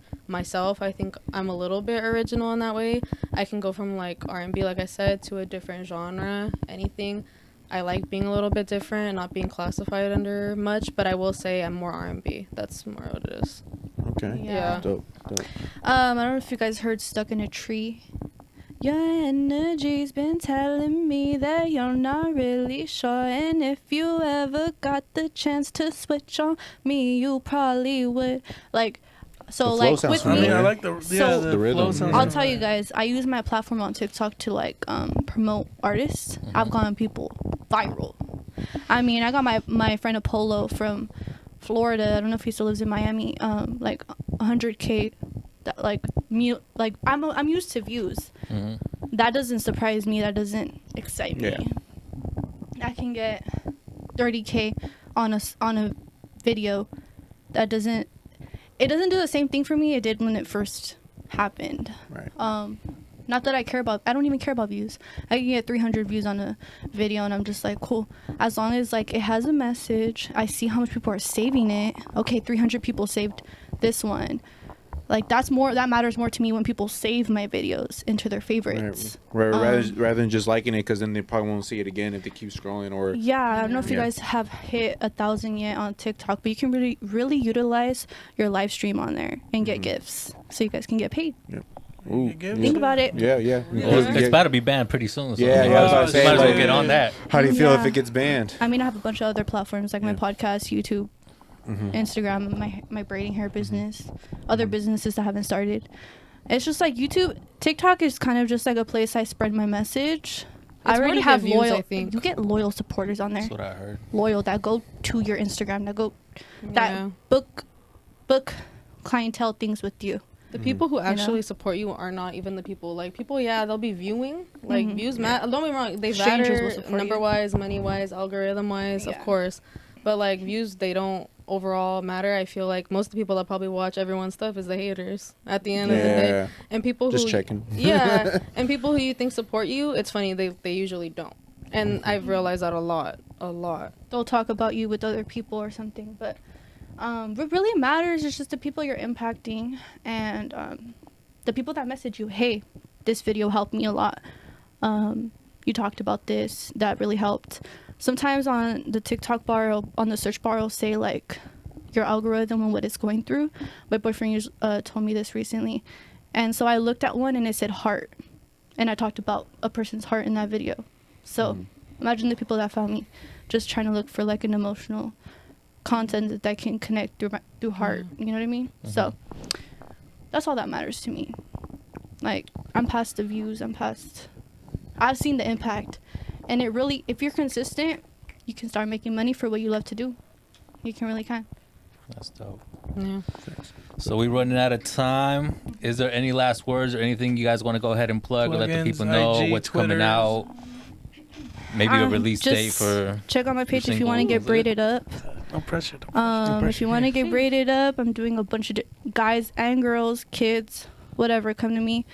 I'm a little bit original in that way. I can go from like R&B, like I said, to a different genre, anything. I like being a little bit different and not being classified under much, but I will say I'm more R&B. That's more what it is. Okay. Yeah. Dope. I don't know if you guys heard "Stuck in a Tree." Your energy's been telling me that you're not really sure, and if you ever got the chance to switch on me, you probably would. Like, so The flow like sounds with I me, mean, I familiar. like the So- the The rhythm, flow sounds yeah. I'll familiar. tell you guys, I use my platform on TikTok to like promote artists. I've gotten people viral. I mean, I got my friend Apollo from Florida. I don't know if he still lives in Miami. Like 100K. That, like I'm used to views. Mhm. That doesn't surprise me. That doesn't excite me. Yeah. I can get 30K on a video. That doesn't. It doesn't do the same thing for me it did when it first happened. Right. Not that I care about. I don't even care about views. I can get 300 views on a video, and I'm just like, cool. As long as like it has a message, I see how much people are saving it. Okay, 300 people saved this one. Like that matters more to me when people save my videos into their favorites. Rather than just liking it, because then they probably won't see it again if they keep scrolling. Or Yeah, I don't know if you Yeah. guys have hit 1,000 yet on TikTok, but you can really utilize your live stream on there and get gifts, so you guys can get paid. Ooh, You give yeah. Think about it. Yeah, yeah. Well, it's about to be banned pretty soon. So Yeah, you yeah, I was might about to say, as well like- get on that. How do you feel if Yeah. it gets banned? I mean, I have a bunch of other platforms like my Yeah. podcast, YouTube, Instagram, my braiding hair business, other businesses that haven't started. It's just like YouTube, TikTok is kind of just like a place I spread my message. I It's more already to have get views, loyal. I think. You get loyal supporters on there. That's what I heard. Loyal that go to your Instagram, that go that Yeah. book clientele things with you. The people who know? actually support you are not even the people. Like people, yeah, they'll be viewing. Like views matter. Don't be wrong, they Strangers will matter support number you. wise, money wise, algorithm wise, of Yeah. course. But like views, they don't overall matter. I feel like most of the people that probably watch everyone's stuff is the haters at the end of the Yeah. day. And people Just who checking. yeah, and people who you think support you, it's funny they usually don't. And I've realized that a lot. They'll talk about you with other people or something, but what really matters is just the people you're impacting and the people that message you, hey, this video helped me a lot. You talked about this, that really helped. Sometimes on the TikTok bar, on the search bar, it'll say like your algorithm and what it's going through. My boyfriend told me this recently, and so I looked at one and it said heart, and I talked about a person's heart in that video. So imagine the people that found me just trying to look for like an emotional content that can connect through heart. You know what I mean? So that's all that matters to me. Like I'm past the views. I've seen the impact, and it really, if you're consistent, you can start making money for what you love to do. You can. That's dope. Yeah. So we running out of time. Is there any last words or anything you guys want to go ahead and plug or let the Plugins, people know IG, what's coming Twitters. out? Maybe a release date just for. check out my page if you single, want to get is it? braided up. No pressure. No pressure. If you want to get braided up, I'm doing a bunch of guys and girls, kids, whatever. Come to me.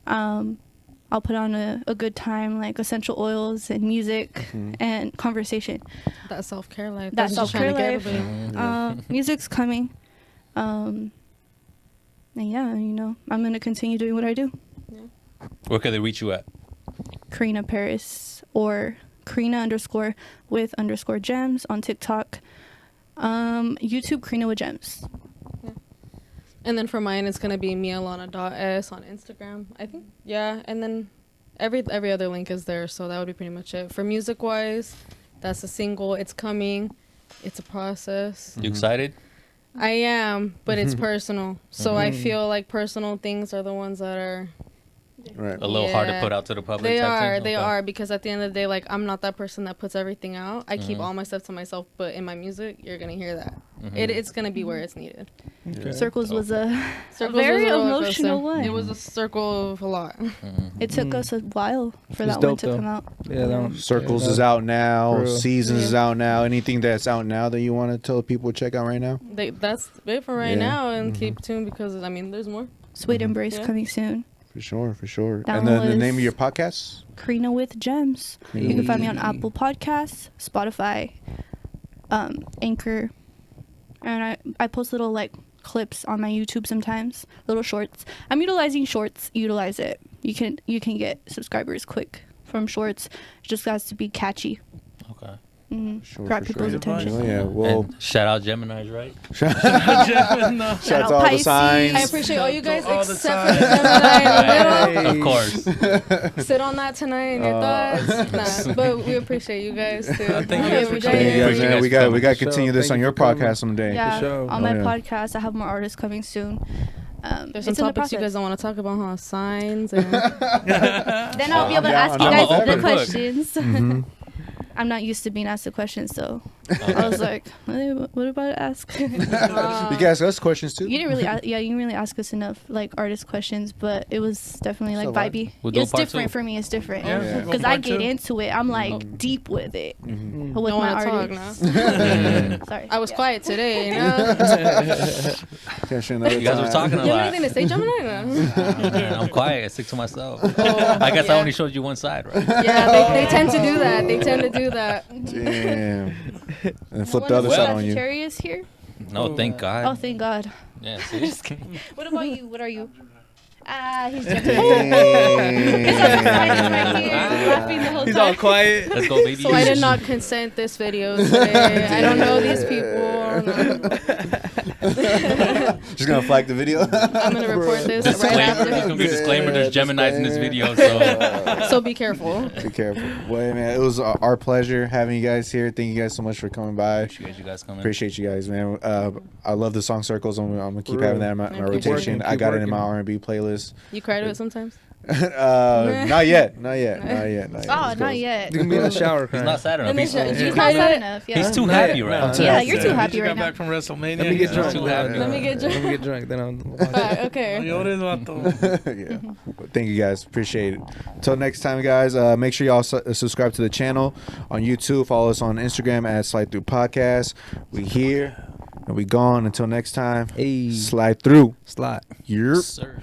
I'll put on a good time, like essential oils and music and conversation. That self-care life. That That's just trying to self-care get life. everybody. Music's coming. And yeah, I'm gonna continue doing what I do. Where can they reach you at? Karina Paris or Karina_with_gems on TikTok. YouTube Karina with gems. And then for mine, it's gonna be mialana.s on Instagram. I think, yeah. And then every other link is there, so that would be pretty much it. For music wise, that's a single. It's coming. It's a process. You excited? I am, but it's personal. So I feel like personal things are the ones that are. Right. A little hard to Yeah. put out to the public. They type are. thing? They Okay. are, because at the end of the day, like, I'm not that person that puts everything out. I keep all my stuff to myself, but in my music, you're gonna hear that. It's gonna be where it's needed. Okay. Circles was a Circles very was a roller emotional coaster. one. It was a circle of a lot. It took us a while for It's that one dope, to though. come out. Yeah, that one. Circles yeah, is out now. For real. Seasons is Yeah. out now. Anything that's out now that you want to tell people to check out right now? That's it for right Yeah. now, and keep tuned because there's more. Sweet Embrace Yeah. coming soon. For sure, for sure. That And then the was- name of your podcast? Karina with Gems. You can find me on Apple Podcasts, Spotify, Anchor, and I post little like clips on my YouTube sometimes, little shorts. I'm utilizing shorts. Utilize it. You can get subscribers quick from shorts. It just has to be catchy. Okay. Sure, Grab for people's sure. attention. Oh, yeah. Well, And shout out Gemini's, right? shout Shout out to out all the Pisces. signs. I appreciate all you guys All the except for the Gemini in the Of course. middle. Sit on that tonight in your thoughts. Nah, but we appreciate you guys too. Thank you Okay, guys for we coming. did. Thank you guys, Appreciate you man. guys We for got coming. to For continue sure. this Thank on you your for coming. podcast someday. Yeah, sure. on my Oh, yeah. podcast, I have more artists coming soon. There's it's some in the topics you process. guys don't want to talk about, huh? Signs and Then I'll be able to I'm ask you down. guys I'm the open book. questions. I'm not used to being asked the questions, so I was like, "What about to ask?" You can ask us questions too. You didn't really, you didn't really ask us enough like artist questions, but it was definitely like So what? vibey. We'll do It's part different two. for me. It's different Yeah, Yeah. we'll go because I part get two. into it. I'm like deep with it with don't my want to talk artists. now. Sorry, I was Yeah. quiet today, Catch you another You guys were time. talking a You have lot. anything to say, Gemini? No. I'm quiet. I stick to myself. Oh, I guess I yeah. only showed you one side, right? Yeah, they tend to do that. They tend to do that. Damn. And flip the One other is side on you. Sagittarius here. No, thank Oh, God. thank God. Yeah, see? What about you? What are you? He's Gemini. He's all excited right here, laughing the whole He's all time. quiet. Let's go, baby. So I did not consent this video today. I don't know these people. Just gonna flag the video. I'm gonna report this right Disclaimer. There's gonna after. be a disclaimer. There's Gemini's in this video, so So be careful. Be careful. Well, man, it was our pleasure having you guys here. Thank you guys so much for coming by. appreciate you guys coming. Appreciate you guys, man. I love the song circles. I'm gonna keep For having real. that in my I appreciate rotation. it. I Keep got it in my working. R&B playlist. You cry to it sometimes. Not yet. Not yet. Not yet. Not yet. Oh, Let's not go. yet. You can be in the shower He's crying. not sad enough. And then He's, she- He's you not cried sad it? enough. Yeah. he's too happy right now. Yeah, you're too happy You right got now. back from WrestleMania. Let me get He's drunk. too Yeah, happy. Let me get drunk. Let me get drunk. Then I'll. Bye, okay. Llores, vato. Yeah. Thank you guys. Appreciate it. Until next time, guys. Make sure y'all subscribe to the channel on YouTube. Follow us on Instagram at Slide Through Podcast. We here and we gone. Until next time. Hey, Slide through. slide. Yep. Sir.